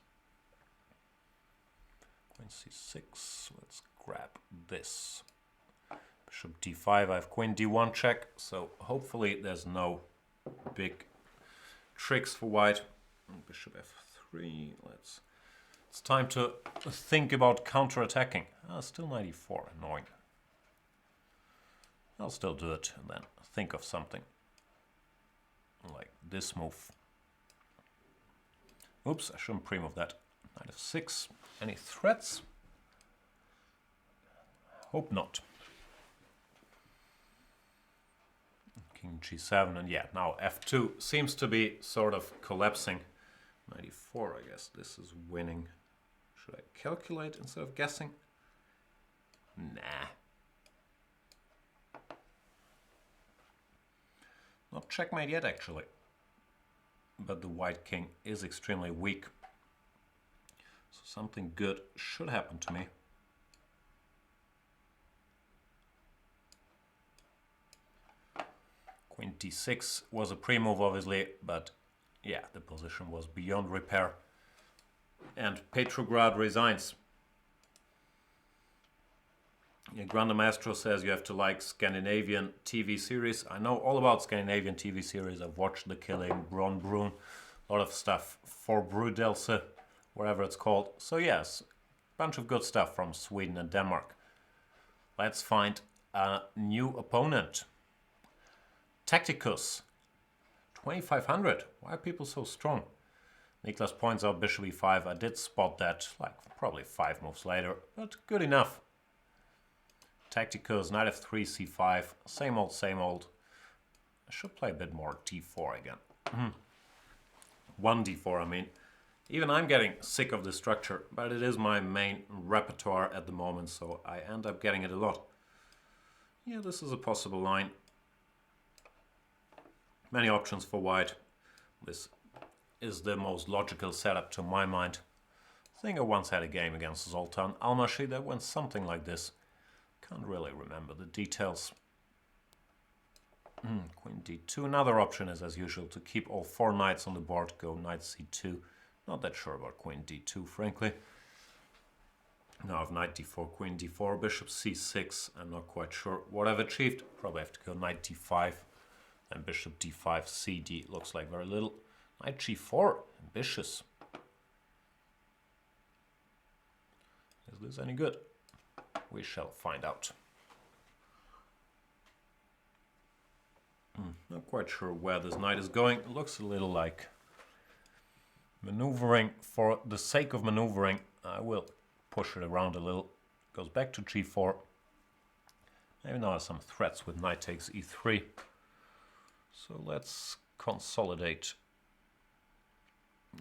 Queen c6, let's grab this. Bishop d5, I have queen d1 check, so hopefully there's no big tricks for white. Bishop f3, it's time to think about counter-attacking. Still 94, annoying. I'll still do it and then think of something like this move. Oops, I shouldn't pre-move that. Knight f6. Any threats? Hope not. King g7, and yeah, now f2 seems to be sort of collapsing. 94, I guess this is winning. Should I calculate instead of guessing? Nah. Not checkmate yet, actually. But the white king is extremely weak. So something good should happen to me. Queen d6 was a pre-move, obviously, but yeah, the position was beyond repair. And Petrograd resigns. Yeah, Grandmaster says you have to like Scandinavian TV series. I know all about Scandinavian TV series. I've watched The Killing, Bron Brun, a lot of stuff for Brudelse, whatever it's called. So yes, bunch of good stuff from Sweden and Denmark. Let's find a new opponent. Tacticus, 2500. Why are people so strong? Niklas points out bishop e5. I did spot that, like probably 5 moves later, but good enough. Tacticus, knight f3, c5, same old, same old. I should play a bit more d4 again. 1d4, I mean. Even I'm getting sick of this structure, but it is my main repertoire at the moment, so I end up getting it a lot. Yeah, this is a possible line. Many options for white. This is the most logical setup to my mind. I think I once had a game against Zoltan Almashi that went something like this. Can't really remember the details. Queen d2. Another option is, as usual, to keep all 4 knights on the board. Go knight c2. Not that sure about queen d2, frankly. Now I have knight d4, queen d4, bishop c6. I'm not quite sure what I've achieved. Probably have to go knight d5 and bishop d5, cd. Looks like very little. Knight g4, ambitious. Is this any good? We shall find out. Not quite sure where this knight is going. It looks a little like maneuvering for the sake of maneuvering. I will push it around a little. Goes back to g4. Maybe now some threats with knight takes e3. So let's consolidate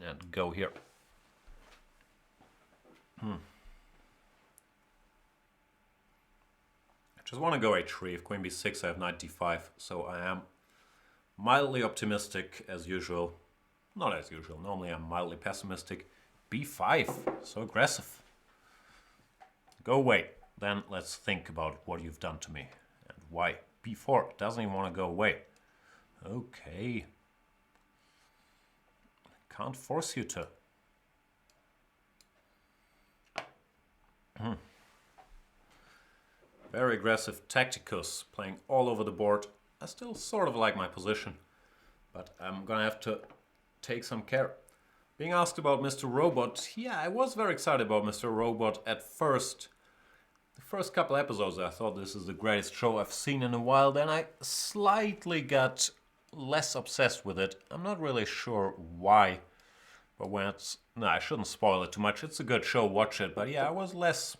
and go here. I just want to go h3. If queen b6, I have knight d5. So I am mildly optimistic as usual. Not as usual. Normally I'm mildly pessimistic. b5. So aggressive. Go away. Then let's think about what you've done to me. And why. b4 doesn't even want to go away. Okay. Can't force you to. Very aggressive Tacticus, playing all over the board. I still sort of like my position, but I'm gonna have to take some care. Being asked about Mr. Robot, yeah, I was very excited about Mr. Robot at first. The first couple episodes I thought this is the greatest show I've seen in a while, then I slightly got less obsessed with it. I'm not really sure why, but when it's... No, I shouldn't spoil it too much. It's a good show, watch it, but yeah, I was less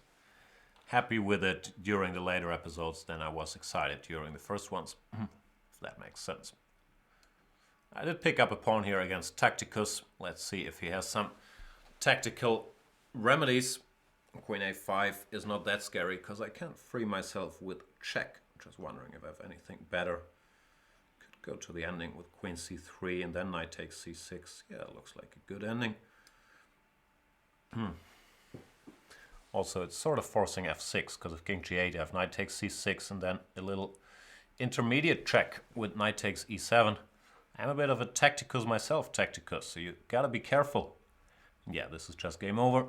happy with it during the later episodes than I was excited during the first ones, if that makes sense. I did pick up a pawn here against Tacticus. Let's see if he has some tactical remedies. Queen a5 is not that scary because I can't free myself with check. Just wondering if I have anything better. Could go to the ending with queen c3 and then knight takes c6. Yeah, it looks like a good ending. Also, it's sort of forcing f6 because of king g8 I have knight takes c6 and then a little intermediate check with knight takes e7. I'm a bit of a Tacticus myself, Tacticus, so you gotta be careful. Yeah, this is just game over.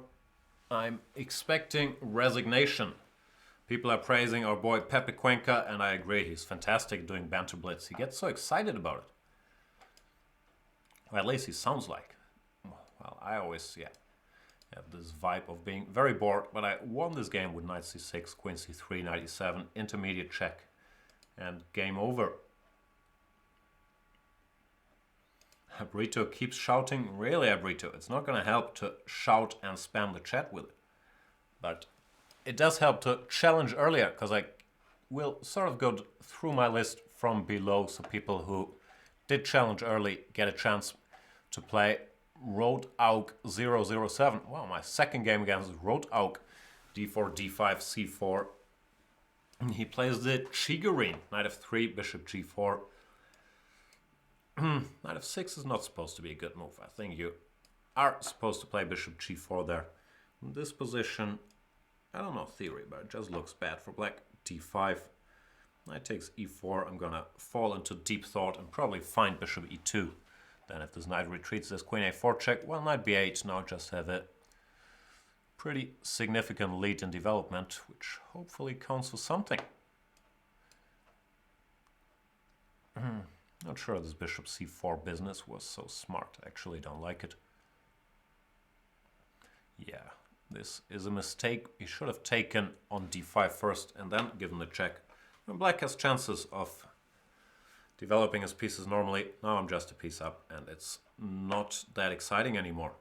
I'm expecting resignation. People are praising our boy Pepe Cuenca, and I agree, he's fantastic doing Banter Blitz. He gets so excited about it. Well, at least he sounds like. Well, I always, have this vibe of being very bored, but I won this game with knight c6, queen c3, knight e7, intermediate check, and game over. Abrito keeps shouting. Really, Abrito? It's not going to help to shout and spam the chat with it. But it does help to challenge earlier, because I will sort of go through my list from below, so people who did challenge early get a chance to play Road Auk 007. Wow, my second game against Road Auk. D4, D5, C4. He plays the Chigurine. Knight f3, bishop g4. Knight f6 is not supposed to be a good move. I think you are supposed to play bishop g4 there. In this position, I don't know theory, but it just looks bad for black. d5. Knight takes e4. I'm gonna fall into deep thought and probably find bishop e2. Then if this knight retreats, there's queen a4 check. Well, knight b8. Now just have a pretty significant lead in development, which hopefully counts for something. Not sure this bishop c4 business was so smart. I actually don't like it. Yeah, this is a mistake. He should have taken on d5 first and then given the check. And black has chances of developing his pieces normally. Now I'm just a piece up and it's not that exciting anymore.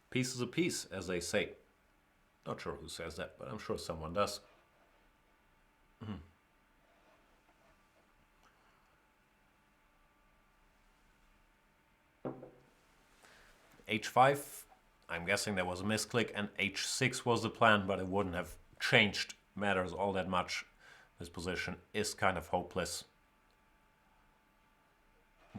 Piece is a piece, as they say. Not sure who says that, but I'm sure someone does. H5, I'm guessing there was a misclick, and H6 was the plan, but it wouldn't have changed matters all that much. This position is kind of hopeless.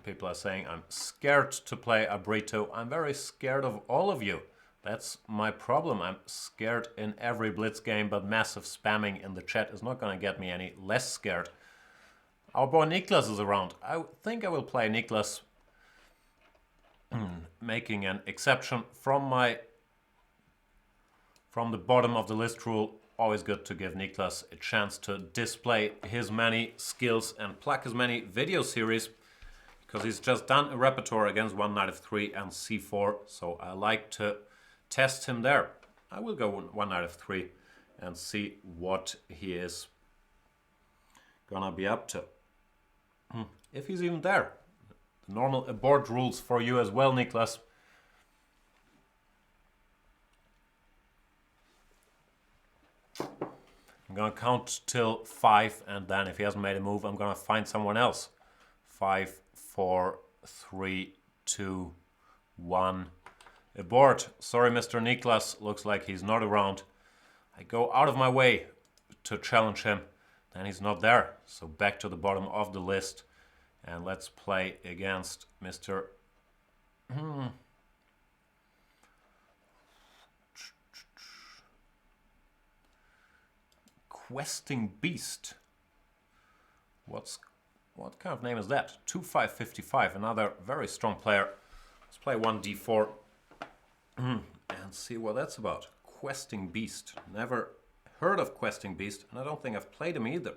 People are saying I'm scared to play Abrito. I'm very scared of all of you. That's my problem. I'm scared in every Blitz game, but massive spamming in the chat is not going to get me any less scared. Our boy Niklas is around. I think I will play Niklas, making an exception from the bottom of the list rule. Always good to give Niklas a chance to display his many skills and plug his many video series, because he's just done a repertoire against one knight f3 and c4, so I like to test him there. I will go one knight f3 and see what he is gonna be up to. If he's even there. The normal abort rules for you as well, Niklas. I'm gonna count till 5, and then if he hasn't made a move, I'm gonna find someone else. 5, 4, 3, 2, 1. Abort. Sorry, Mr. Niklas. Looks like he's not around. I go out of my way to challenge him. Then he's not there. So back to the bottom of the list. And let's play against Mr. Questing Beast. What kind of name is that? 2555, another very strong player. Let's play 1d4 and see what that's about. Questing Beast. Never heard of Questing Beast, and I don't think I've played him either.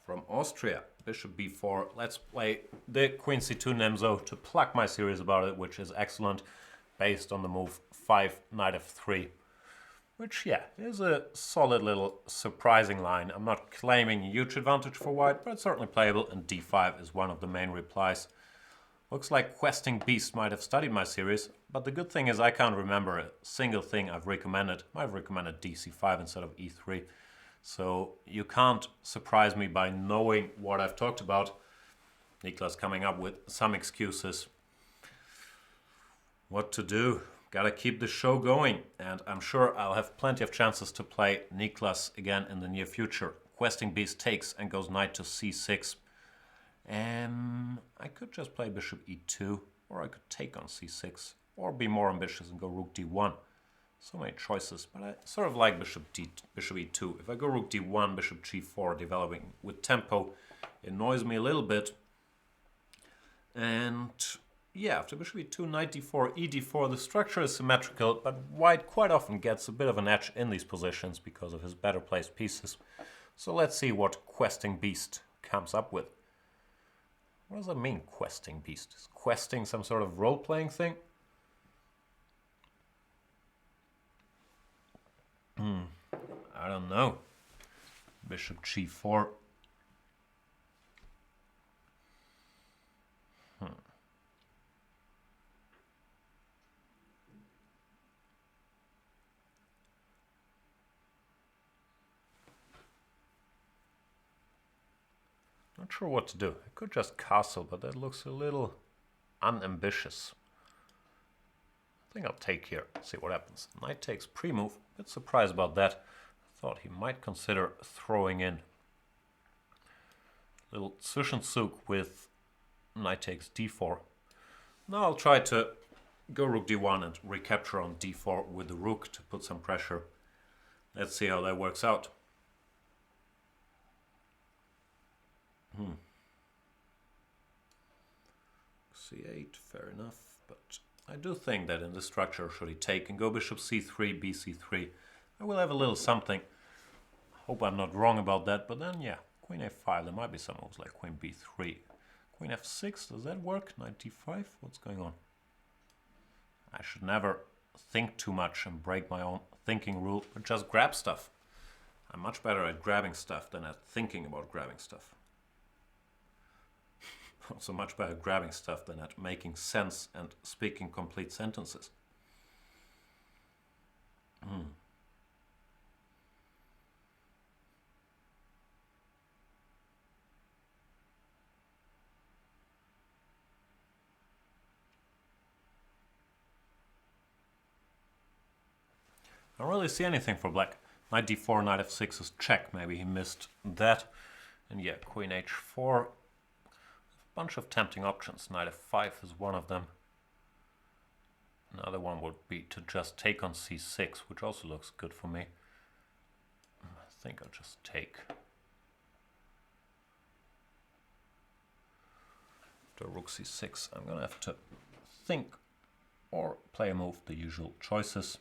From Austria, bishop b4. Let's play the queen c2 Nemzo to plug my series about it, which is excellent, based on the move 5 knight f3. Which, yeah, is a solid little surprising line. I'm not claiming a huge advantage for white, but it's certainly playable, and d5 is one of the main replies. Looks like Questing Beast might have studied my series, but the good thing is I can't remember a single thing I've recommended. I've recommended dc5 instead of e3. So you can't surprise me by knowing what I've talked about. Niklas coming up with some excuses. What to do? Gotta keep the show going, and I'm sure I'll have plenty of chances to play Niklas again in the near future. Questing Beast takes and goes knight to c6. I could just play bishop e2, or I could take on c6, or be more ambitious and go rook d1. So many choices, but I sort of like bishop e2. If I go rook d1, bishop g4, developing with tempo, it annoys me a little bit. And yeah, after bishop e2, knight d4, e d4, the structure is symmetrical, but white quite often gets a bit of an edge in these positions because of his better placed pieces. So let's see what Questing Beast comes up with. What does that mean, Questing Beast? Is questing some sort of role-playing thing? I don't know. Bishop g4. Not sure what to do. I could just castle, but that looks a little unambitious. I think I'll take here, see what happens. Knight takes pre-move. A bit surprised about that. Thought he might consider throwing in a little Zwischenzug with knight takes d4. Now I'll try to go rook d1 and recapture on d4 with the rook to put some pressure. Let's see how that works out. c8, fair enough, but I do think that in this structure, should he take and go bishop c3, bc3, I will have a little something. Hope I'm not wrong about that, but then yeah, queen a5, there might be some moves like queen b3. Queen f6, does that work? Knight d5, what's going on? I should never think too much and break my own thinking rule, but just grab stuff. I'm much better at grabbing stuff than at thinking about grabbing stuff. Also much better at grabbing stuff than at making sense and speaking complete sentences. I don't really see anything for black. Knight d4, knight f6 is check. Maybe he missed that. And yeah, queen h4. A bunch of tempting options. Knight f5 is one of them. Another one would be to just take on c6, which also looks good for me. I think I'll just take. After rook c6, I'm going to have to think or play a move, the usual choices.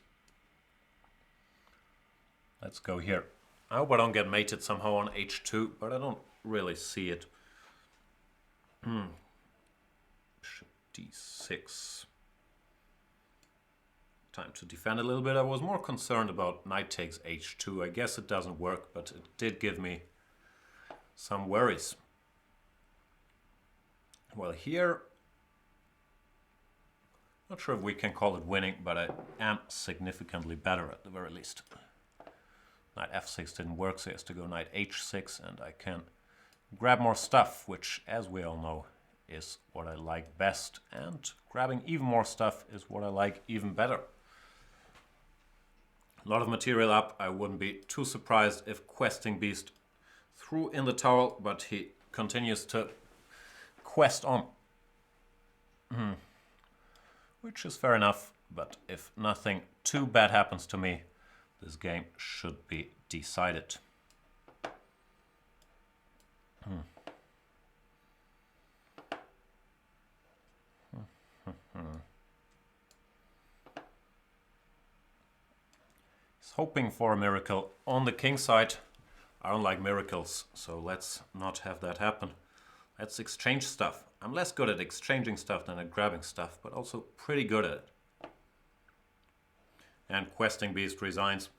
Let's go here. I hope I don't get mated somehow on h2, but I don't really see it. Bishop d6. Time to defend a little bit. I was more concerned about knight takes h2. I guess it doesn't work, but it did give me some worries. Well, here, not sure if we can call it winning, but I am significantly better at the very least. Knight f6 didn't work, so he has to go knight h6, and I can grab more stuff, which, as we all know, is what I like best. And grabbing even more stuff is what I like even better. A lot of material up. I wouldn't be too surprised if Questing Beast threw in the towel, but he continues to quest on. Which is fair enough, but if nothing too bad happens to me, this game should be decided. He's hoping for a miracle on the king side. I don't like miracles, so let's not have that happen. Let's exchange stuff. I'm less good at exchanging stuff than at grabbing stuff, but also pretty good at it. And Questing Beast resigns.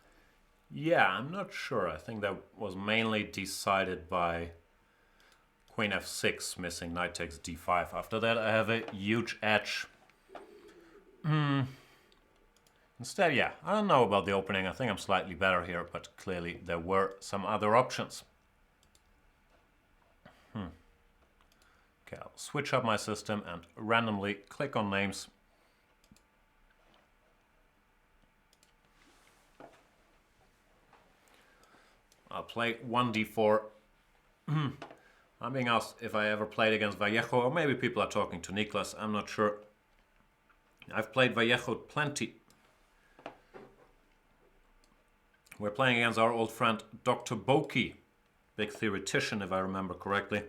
Yeah, I'm not sure. I think that was mainly decided by queen f6 missing knight takes d5. After that I have a huge edge. Instead, yeah, I don't know about the opening. I think I'm slightly better here, but clearly there were some other options. Okay, I'll switch up my system and randomly click on names. I'll play 1d4. I'm being asked if I ever played against Vallejo, or maybe people are talking to Niklas, I'm not sure. I've played Vallejo plenty. We're playing against our old friend Dr. Boki, big theoretician if I remember correctly.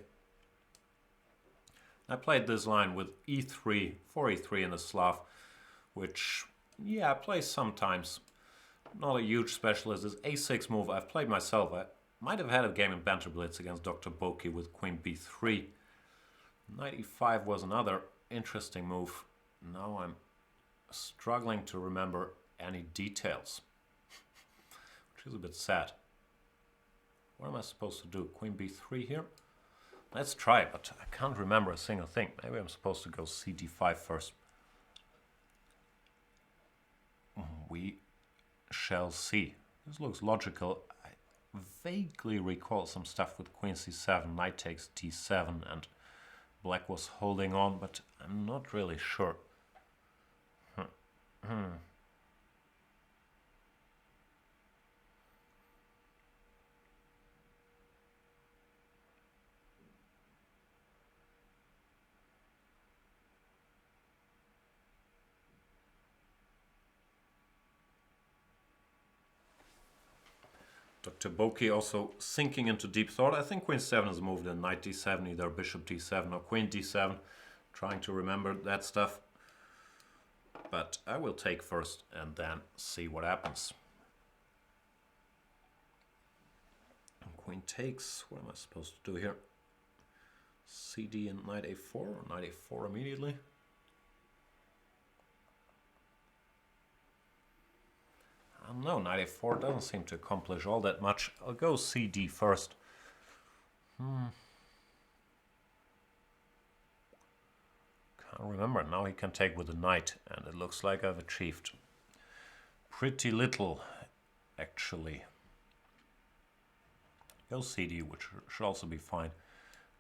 I played this line with e3, 4e3 in the Slav, which, yeah, I play sometimes. Not a huge specialist. This a6 move I've played myself. I might have had a game in Banter Blitz against Dr. Boki with queen b3. Knight e5 was another interesting move. Now I'm struggling to remember any details, which is a bit sad. What am I supposed to do? Queen b3 here? Let's try, but I can't remember a single thing. Maybe I'm supposed to go cd5 first. We shall see. This looks logical. I vaguely recall some stuff with queen c7, knight takes d7, and black was holding on, but I'm not really sure. Dr. Boki also sinking into deep thought. I think queen 7 is moved in knight d7, either bishop d7 or queen d7. Trying to remember that stuff. But I will take first and then see what happens. And queen takes. What am I supposed to do here? cd and knight a4 or knight a4 immediately? I don't know, knight a4 doesn't seem to accomplish all that much. I'll go cd first. Can't remember. Now he can take with the knight, and it looks like I've achieved pretty little, actually. Go cd, which should also be fine.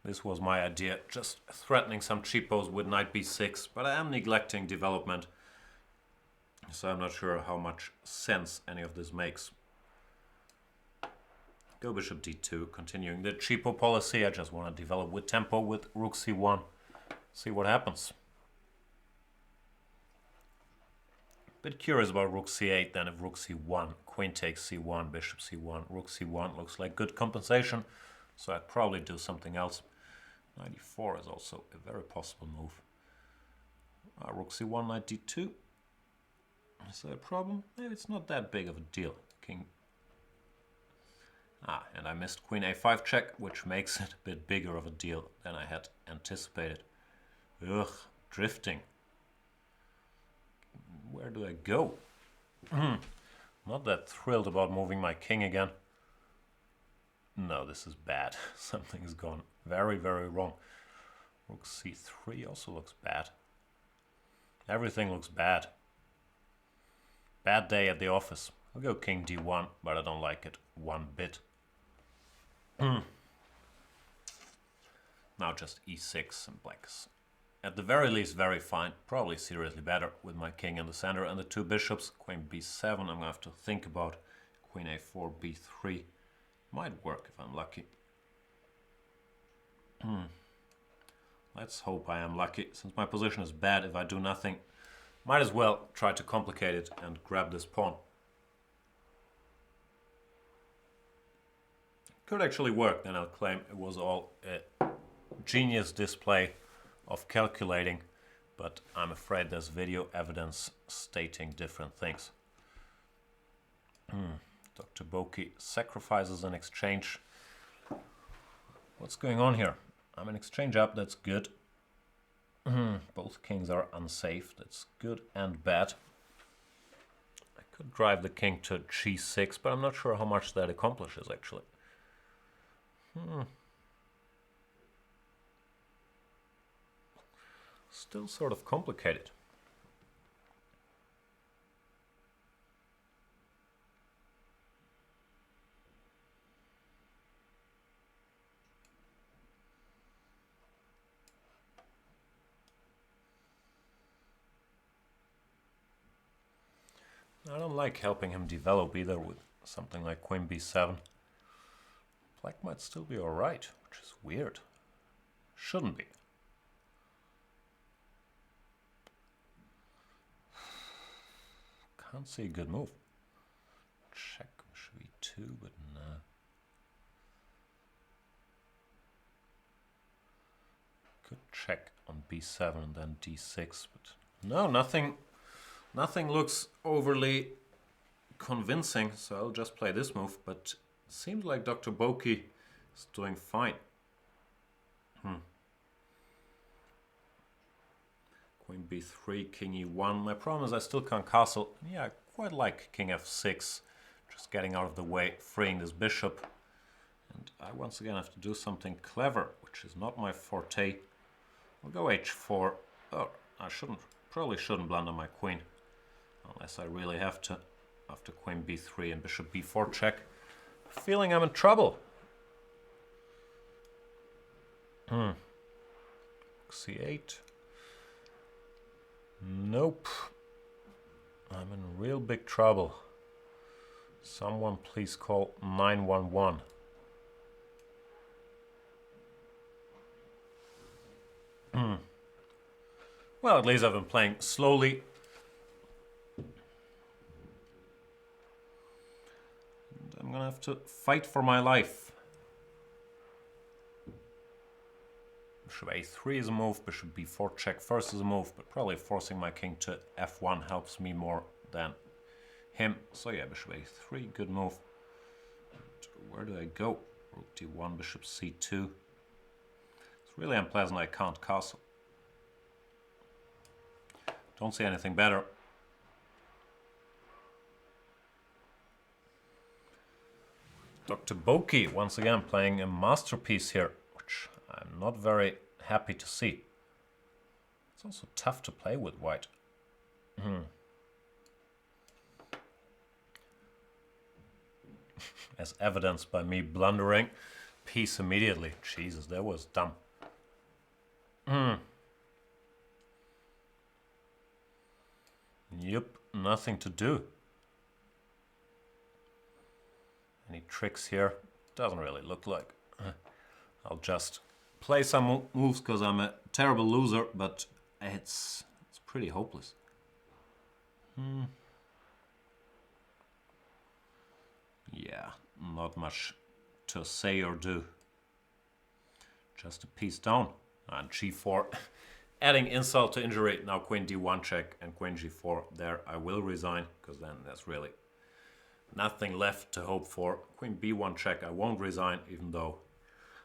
This was my idea, just threatening some cheapos with knight b6, but I am neglecting development. So I'm not sure how much sense any of this makes. Go bishop d2, continuing the cheapo policy. I just want to develop with tempo with rook c1. See what happens. Bit curious about rook c8 then if rook c1, queen takes c1, bishop c1, rook c1 looks like good compensation. So I'd probably do something else. Knight e4 is also a very possible move. Rook c1, knight d2. Is there a problem? Maybe it's not that big of a deal. King. And I missed queen a5 check, which makes it a bit bigger of a deal than I had anticipated. Ugh, drifting. Where do I go? Not that thrilled about moving my king again. No, this is bad. Something's gone very, very wrong. Rook c3 also looks bad. Everything looks bad. Bad day at the office. I'll go king d1, but I don't like it one bit. Now just e6 and black's at the very least very fine. Probably seriously better with my king in the center and the two bishops. Queen b7 I'm going to have to think about. Queen a4, b3. Might work if I'm lucky. Let's hope I am lucky. Since my position is bad, if I do nothing, might as well try to complicate it and grab this pawn. Could actually work, then I'll claim it was all a genius display of calculating, but I'm afraid there's video evidence stating different things. Dr. Boki sacrifices an exchange. What's going on here? I'm an exchange up, that's good. Both kings are unsafe, that's good and bad. I could drive the king to g6, but I'm not sure how much that accomplishes actually. Still sort of complicated. I don't like helping him develop either with something like queen b7. Black might still be alright, which is weird. Shouldn't be. Can't see a good move. Check bishop e2, but no. Could check on b7 and then d6, but no, nothing looks overly convincing, so I'll just play this move, but it seems like Dr. Boki is doing fine. Queen b3, king e1. My problem is I still can't castle. Yeah, I quite like king f6, just getting out of the way, freeing this bishop. And I once again have to do something clever, which is not my forte. I'll go h4. Oh, I probably shouldn't blunder my queen, unless I really have to. After queen b3 and bishop b4 check, feeling I'm in trouble. C8. Nope. I'm in real big trouble. Someone please call 911. Well, at least I've been playing slowly. And I'm gonna have to fight for my life. Bishop a3 is a move, bishop b4 check first is a move, but probably forcing my king to f1 helps me more than him. So yeah, bishop a3, good move. And where do I go? Rook d1, bishop c2. It's really unpleasant, I can't castle. Don't see anything better. Dr. Boki once again playing a masterpiece here, which I'm not very happy to see. It's also tough to play with white. As evidenced by me blundering piece immediately. Jesus, that was dumb. Yep, nothing to do. Any tricks here? Doesn't really look like. I'll just play some moves because I'm a terrible loser, but it's pretty hopeless. Yeah, not much to say or do. Just a piece down. And g4. Adding insult to injury. Now queen d1 check and queen g4. There I will resign, because then there's really nothing left to hope for. Queen b1 check I won't resign, even though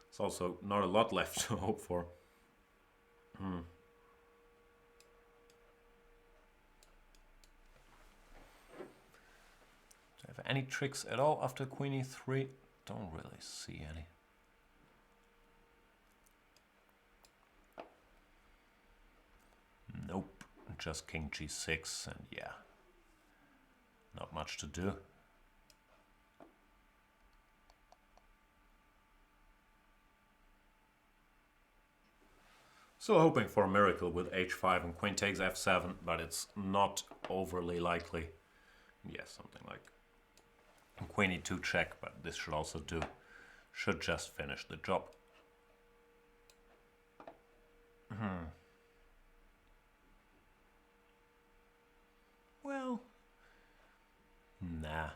it's also not a lot left to hope for. Do I have any tricks at all after queen e3? Don't really see any. Nope, just king g6, and yeah, not much to do. Still hoping for a miracle with h5 and queen takes f7, but it's not overly likely. Yeah, something like queen e2 check, but this should also do. Should just finish the job. Well, nah.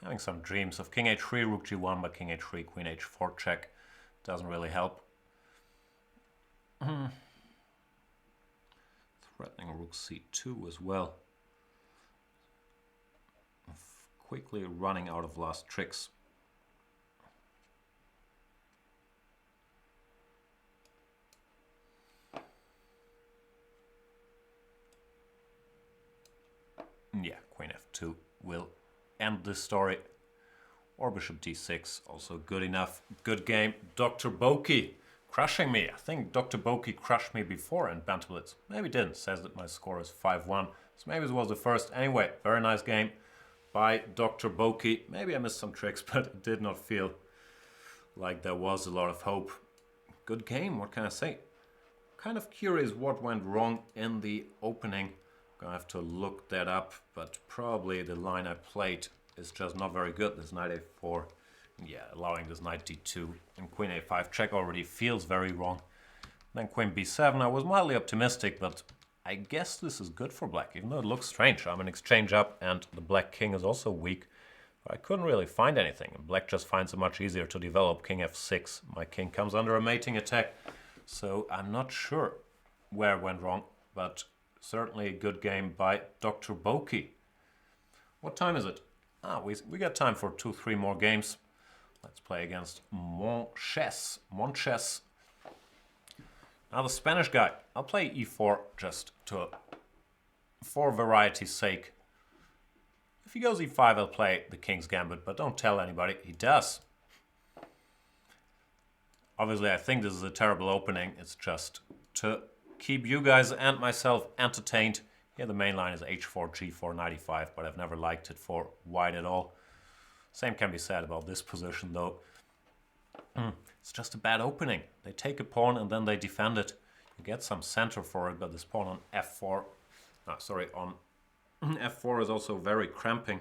Having some dreams of king h3, rook g1, but king h3, queen h4 check doesn't really help. Threatening rook c2 as well. Quickly running out of last tricks. Yeah, queen f2 will end this story. Or bishop d6, also good enough. Good game. Dr. Boki crushing me. I think Dr. Boki crushed me before in Banter Blitz. Maybe didn't. Says that my score is 5-1. So maybe it was the first. Anyway, very nice game by Dr. Boki. Maybe I missed some tricks, but it did not feel like there was a lot of hope. Good game, what can I say? Kind of curious what went wrong in the opening. Gonna have to look that up, but probably the line I played is just not very good. This knight a4, yeah, allowing this knight d2 and queen a5 check already feels very wrong. Then queen b7, I was mildly optimistic, but I guess this is good for black, even though it looks strange. I'm an exchange up and the black king is also weak. But I couldn't really find anything, and black just finds it much easier to develop king f6. My king comes under a mating attack, so I'm not sure where it went wrong, but certainly a good game by Dr. Boki. What time is it? We got time for 2-3 more games. Let's play against Monches. Now the Spanish guy. I'll play e4 just for variety's sake. If he goes e5, I'll play the King's Gambit, but don't tell anybody. He does. Obviously, I think this is a terrible opening. It's just to keep you guys and myself entertained. Here the main line is h4, g4, knight e5, but I've never liked it for white at all. Same can be said about this position though. It's just a bad opening. They take a pawn and then they defend it. You get some center for it, but this pawn on f4, on f4 is also very cramping.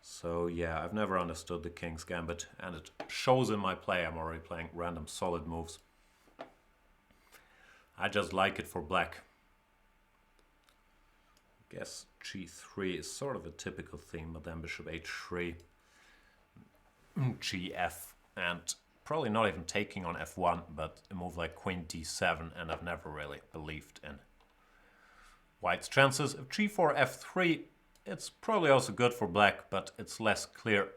So yeah, I've never understood the King's Gambit, and it shows in my play. I'm already playing random solid moves. I just like it for black. I guess g3 is sort of a typical theme, but then bishop h3, gf, and probably not even taking on f1, but a move like queen d7, and I've never really believed in white's chances. If g4, f3, it's probably also good for black, but it's less clear.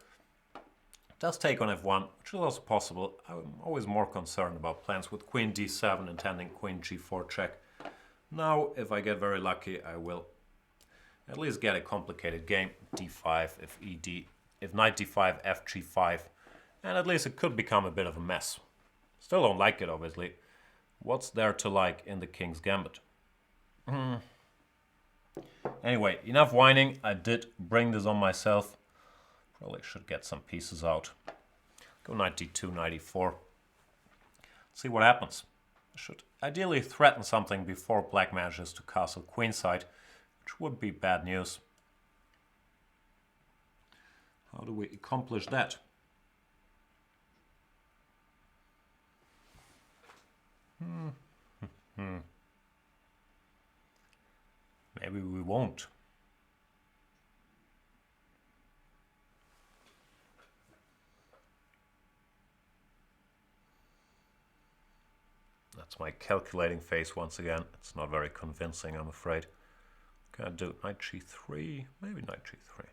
It does take on f1, which is also possible. I'm always more concerned about plans with queen d7 intending queen g4 check. Now, if I get very lucky, I will at least get a complicated game. d5, if knight d5, f g5, and at least it could become a bit of a mess. Still don't like it, obviously. What's there to like in the King's Gambit? Anyway, enough whining. I did bring this on myself. Probably should get some pieces out. Go knight d2, knight e4. See what happens. I should ideally threaten something before black manages to castle queenside, which would be bad news. How do we accomplish that? Maybe we won't. That's my calculating face once again. It's not very convincing, I'm afraid. Can I do knight g3? Maybe knight g3.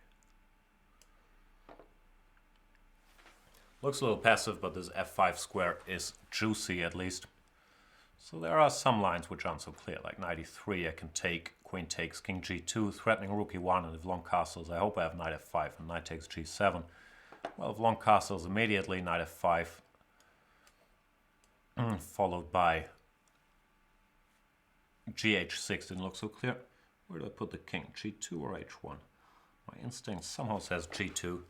Looks a little passive, but this f5 square is juicy at least. So there are some lines which aren't so clear, like knight e3 I can take, queen takes, king g2, threatening rook e1, and if long castles, I hope I have knight f5 and knight takes g7. Well, if long castles immediately, knight f5, followed by gh6 didn't look so clear. Where do I put the king, g2 or h1? My instinct somehow says g2,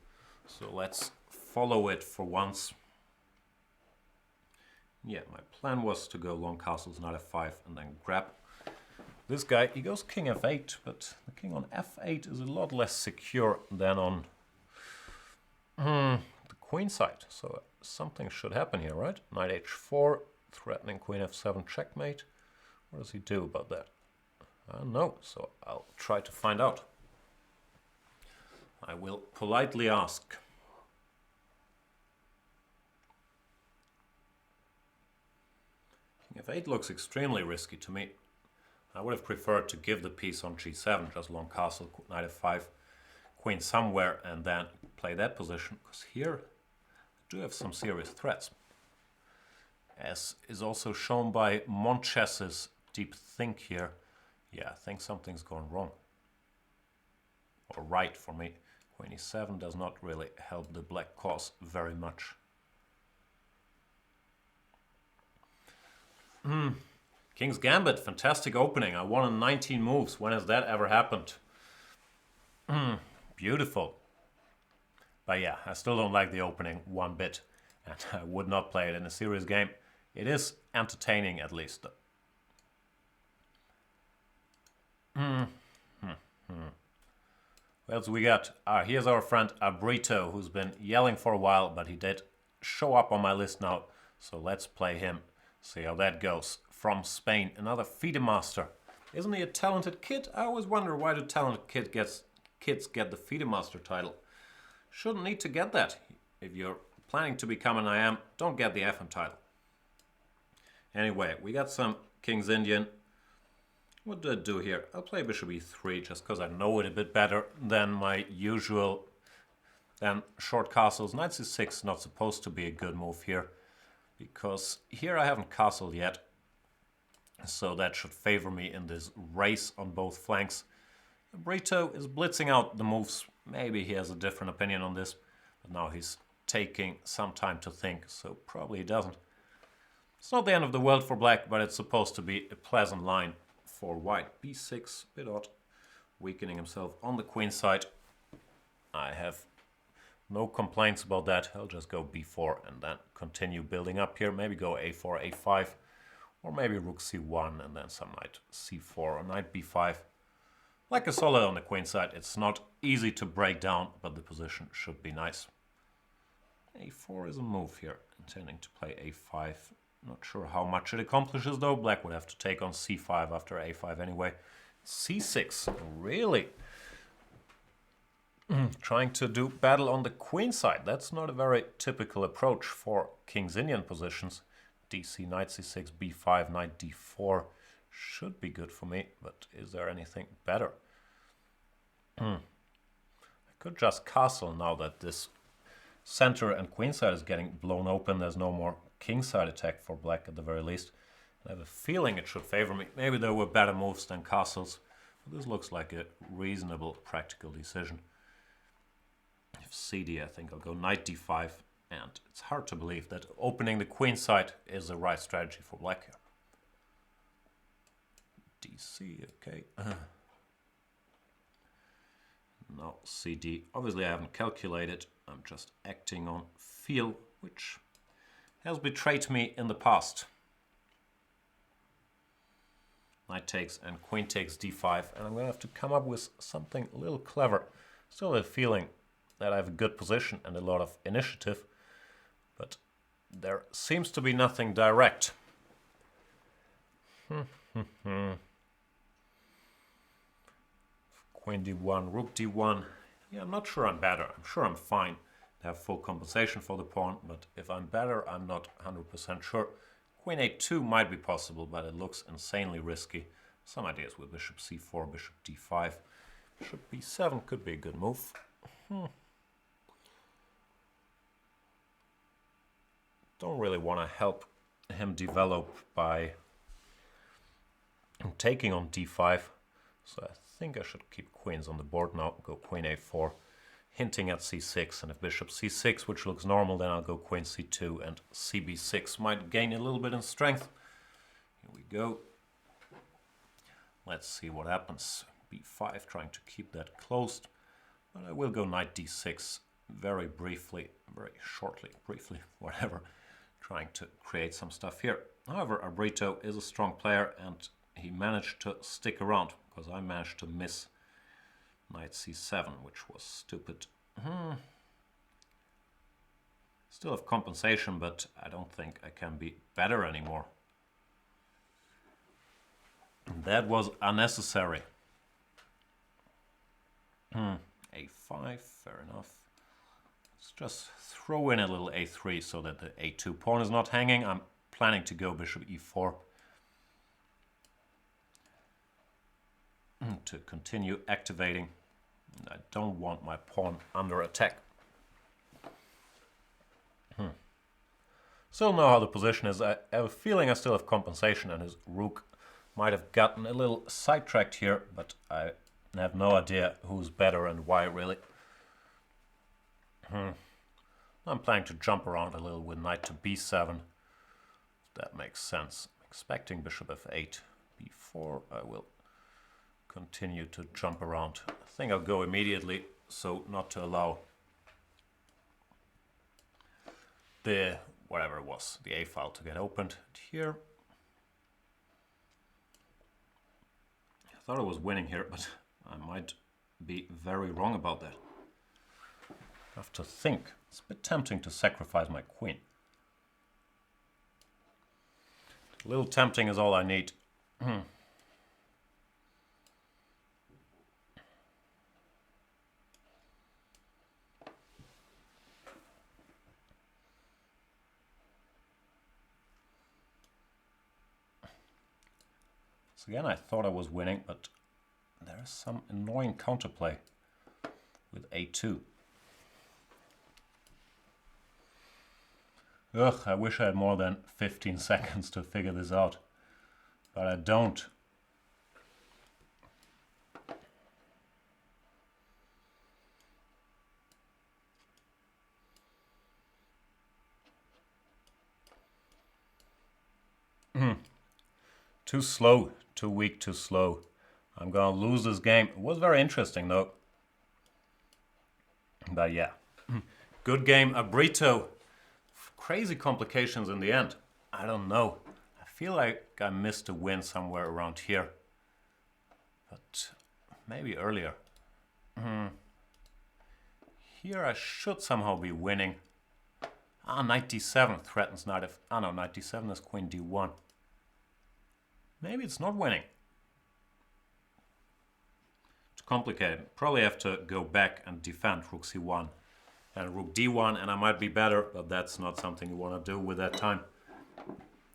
so let's follow it for once. Yeah, my plan was to go long castles, knight f5, and then grab this guy. He goes king f8, but the king on f8 is a lot less secure than on the queen side. So something should happen here, right? Knight h4, threatening queen f7 checkmate. What does he do about that? I don't know, so I'll try to find out. I will politely ask. King f8 looks extremely risky to me. I would have preferred to give the piece on g7, just long castle, knight f5, queen somewhere, and then play that position, because here I do have some serious threats. As is also shown by Monches' deep think here. Yeah, I think something's gone wrong. Or right for me. Queen e7 does not really help the black cause very much. King's Gambit, fantastic opening. I won in 19 moves. When has that ever happened? Beautiful. But yeah, I still don't like the opening one bit. And I would not play it in a serious game. It is entertaining at least. What else we got? Here's our friend Abrito, who's been yelling for a while, but he did show up on my list now. So let's play him. See how that goes. From Spain, another FIDE master. Isn't he a talented kid? I always wonder why do talented kids get the FIDE master title. Shouldn't need to get that. If you're planning to become an IM, don't get the FM title. Anyway, we got some King's Indian. What do I do here? I'll play bishop e3 just because I know it a bit better than my usual. Then short castles. Knight c6 not supposed to be a good move here, because here I haven't castled yet. So that should favor me in this race on both flanks. Abrito is blitzing out the moves. Maybe he has a different opinion on this, but now he's taking some time to think, so probably he doesn't. It's not the end of the world for black, but it's supposed to be a pleasant line for white. b6, bit odd, weakening himself on the queen side. I have No complaints about that. I'll just go b4 and then continue building up here. Maybe go a4, a5, or maybe rook c1 and then some knight c4 or knight b5. Like a solid on the queen side. It's not easy to break down, but the position should be nice. a4 is a move here, intending to play a5. Not sure how much it accomplishes though. Black would have to take on c5 after a5 anyway. c6, really? Trying to do battle on the queen side. That's not a very typical approach for King's Indian positions. dc, knight c6, b5, knight d4 should be good for me, but is there anything better? I could just castle now that this center and queen side is getting blown open. There's no more king side attack for black at the very least. I have a feeling it should favor me. Maybe there were better moves than castles, but this looks like a reasonable practical decision. If cd, I think I'll go knight d5, and it's hard to believe that opening the queen side is the right strategy for black here. dc, okay. Now cd. Obviously I haven't calculated. I'm just acting on feel, which has betrayed me in the past. Knight takes and queen takes d5, and I'm going to have to come up with something a little clever. Still a feeling that I have a good position and a lot of initiative, but there seems to be nothing direct. Queen d1, rook d1. Yeah, I'm not sure I'm better. I'm sure I'm fine to have full compensation for the pawn, but if I'm better, I'm not 100% sure. Queen a2 might be possible, but it looks insanely risky. Some ideas with bishop c4, bishop d5. Bishop b7 could be a good move. Don't really want to help him develop by taking on d5, so I think I should keep queens on the board now. Go queen a4, hinting at c6, and if bishop c6, which looks normal, then I'll go queen c2, and cb6 might gain a little bit in strength. Here we go. Let's see what happens. b5, trying to keep that closed, but I will go knight d6 very briefly, very shortly, briefly, whatever, trying to create some stuff here. However, Abrito is a strong player, and he managed to stick around, because I managed to miss knight c7, which was stupid. Still have compensation, but I don't think I can be better anymore. That was unnecessary. a5, fair enough. Let's just throw in a little a3 so that the a2 pawn is not hanging. I'm planning to go bishop e4 to continue activating. I don't want my pawn under attack. Still know how the position is. I have a feeling I still have compensation, and his rook might have gotten a little sidetracked here, but I have no idea who's better and why, really. I'm planning to jump around a little with knight to b7, if that makes sense. Expecting bishop f8, b4. I will continue to jump around. I think I'll go immediately, so not to allow the, whatever it was, the a file to get opened here. I thought I was winning here, but I might be very wrong about that. I have to think. It's a bit tempting to sacrifice my queen. A little tempting is all I need. So again, I thought I was winning, but there's some annoying counterplay with a2. Ugh, I wish I had more than 15 seconds to figure this out, but I don't. Too slow, too weak, too slow. I'm gonna lose this game. It was very interesting though. But yeah, Good game, Abrito. Crazy complications in the end. I don't know. I feel like I missed a win somewhere around here. But maybe earlier. Here I should somehow be winning. 97 threatens knight f... no, 97 is queen d1. Maybe it's not winning. It's complicated. Probably have to go back and defend rook c1 and rook d1, and I might be better, but that's not something you want to do with that time.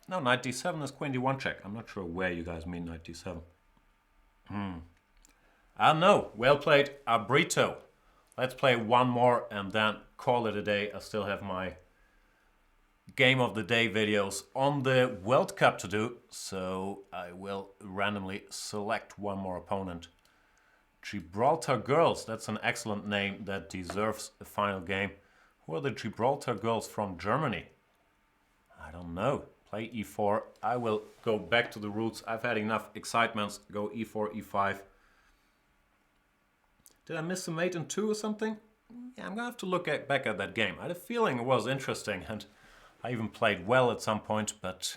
No, knight d7 is queen d1 check. I'm not sure where you guys mean knight d7. I don't know. Well played, Abrito. Let's play one more and then call it a day. I still have my game of the day videos on the World Cup to do, so I will randomly select one more opponent. Gibraltar Girls, that's an excellent name that deserves a final game. Who are the Gibraltar Girls from Germany? I don't know. Play e4. I will go back to the roots. I've had enough excitements. Go e4, e5. Did I miss a mate in 2 or something? Yeah, I'm gonna have to look back at that game. I had a feeling it was interesting, and I even played well at some point, but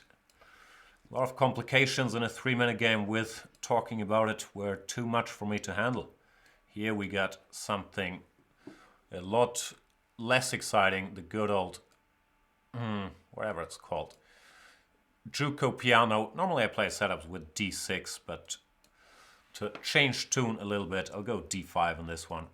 a lot of complications in a 3-minute game with talking about it were too much for me to handle. Here we got something a lot less exciting, the good old, whatever it's called, Juco piano. Normally I play setups with d6, but to change tune a little bit, I'll go d5 in this one.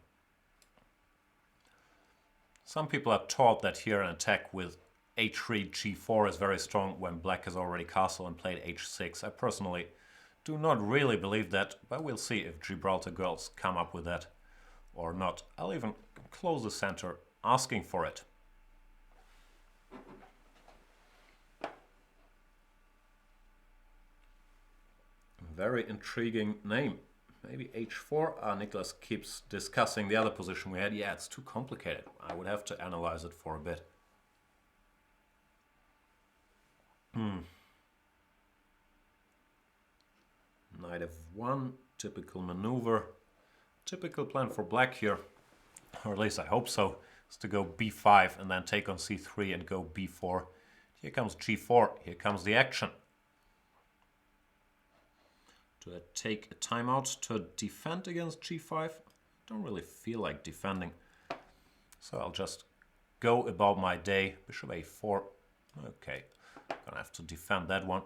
Some people are taught that here an attack with h3, g4 is very strong when black has already castled and played h6. I personally do not really believe that, but we'll see if Gibraltar Girls come up with that or not. I'll even close the center asking for it. Very intriguing name. Maybe h4. Niklas keeps discussing the other position we had. Yeah, it's too complicated. I would have to analyze it for a bit. Knight f1, typical maneuver. Typical plan for black here, or at least I hope so, is to go b5 and then take on c3 and go b4. Here comes g4, here comes the action. Do I take a timeout to defend against g5? Don't really feel like defending. So I'll just go about my day. Bishop a4. Okay, gonna have to defend that one.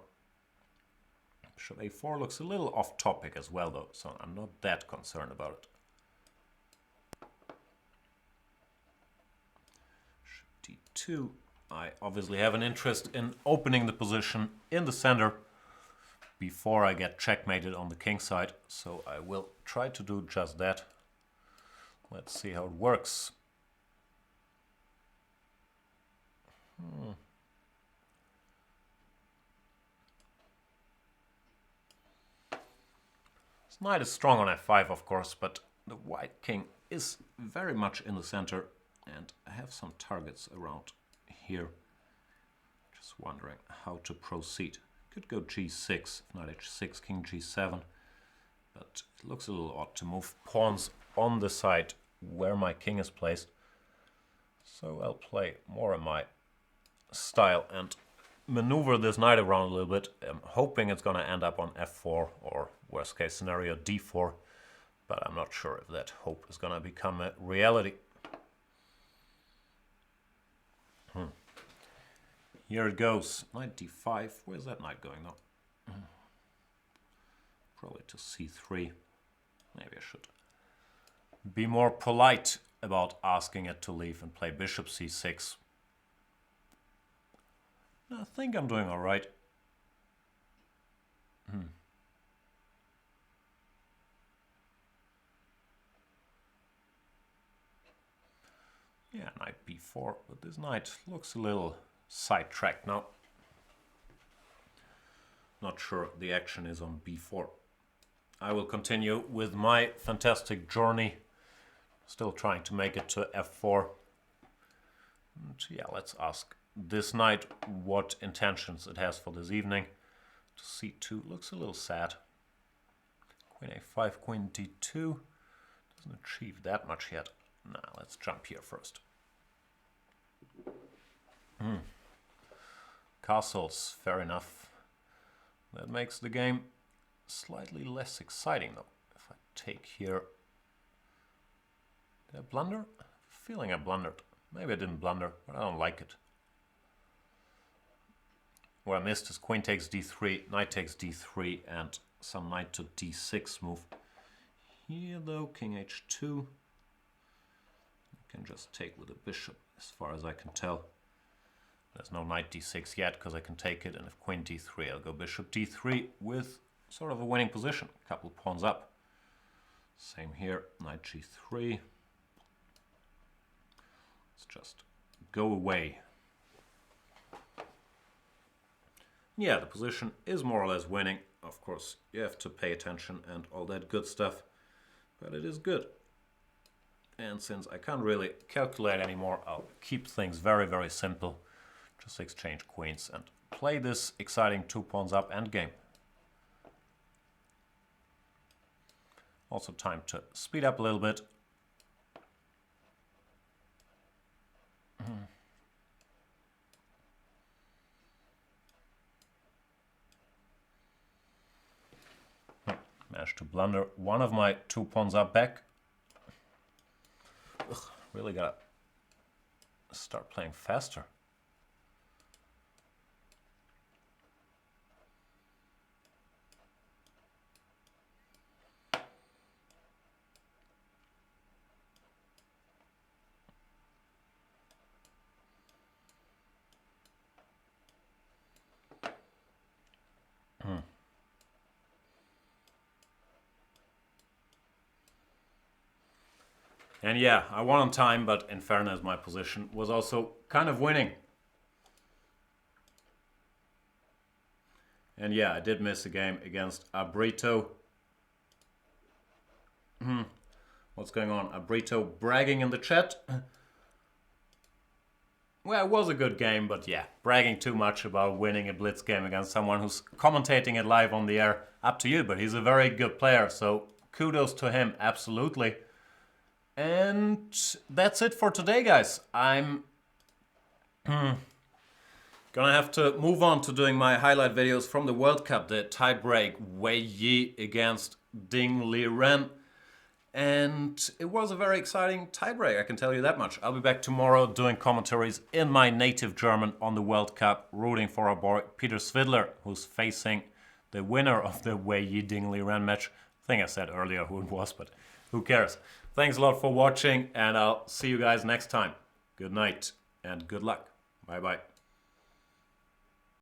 Bishop a4 looks a little off topic as well though, so I'm not that concerned about it. Bishop d2. I obviously have an interest in opening the position in the center before I get checkmated on the king side, so I will try to do just that. Let's see how it works. This knight is strong on f5, of course, but the white king is very much in the center, and I have some targets around here. Just wondering how to proceed. Could go g6, knight h6, king g7, but it looks a little odd to move pawns on the side where my king is placed. So I'll play more in my style and maneuver this knight around a little bit. I'm hoping it's going to end up on f4 or worst case scenario d4, but I'm not sure if that hope is going to become a reality. Here it goes, knight d5. Where's that knight going though? Probably to c3. Maybe I should be more polite about asking it to leave and play bishop c6. I think I'm doing all right. Yeah, knight b4, but this knight looks a little sidetracked now. Not sure the action is on b4. I will continue with my fantastic journey. Still trying to make it to f4. And yeah, let's ask this knight what intentions it has for this evening. To c2 looks a little sad. Queen a5, queen d2. Doesn't achieve that much yet. Nah, let's jump here first. Castles, fair enough. That makes the game slightly less exciting though. If I take here... Did I blunder? Feeling I blundered. Maybe I didn't blunder, but I don't like it. What I missed is queen takes d3, knight takes d3, and some knight to d6 move. Here though, king h2. You can just take with a bishop, as far as I can tell. There's no knight d6 yet, because I can take it, and if queen d3, I'll go bishop d3 with sort of a winning position. A couple pawns up. Same here, knight g3. Let's just go away. Yeah, the position is more or less winning. Of course, you have to pay attention and all that good stuff, but it is good. And since I can't really calculate anymore, I'll keep things very, very simple. Just exchange queens and play this exciting 2 pawns up endgame. Also time to speed up a little bit. Managed to blunder one of my 2 pawns up back. Ugh, really gotta start playing faster. And yeah, I won on time, but in fairness, my position was also kind of winning. And yeah, I did miss a game against Abrito. What's going on? Abrito bragging in the chat. Well, it was a good game, but yeah, bragging too much about winning a blitz game against someone who's commentating it live on the air, up to you, but he's a very good player, so kudos to him, absolutely. And that's it for today, guys. I'm gonna have to move on to doing my highlight videos from the World Cup, the tiebreak Wei Yi against Ding Liren. And it was a very exciting tiebreak, I can tell you that much. I'll be back tomorrow doing commentaries in my native German on the World Cup, rooting for our boy Peter Svidler, who's facing the winner of the Wei Yi Ding Liren match. I think I said earlier who it was, but who cares? Thanks a lot for watching, and I'll see you guys next time. Good night and good luck. Bye-bye.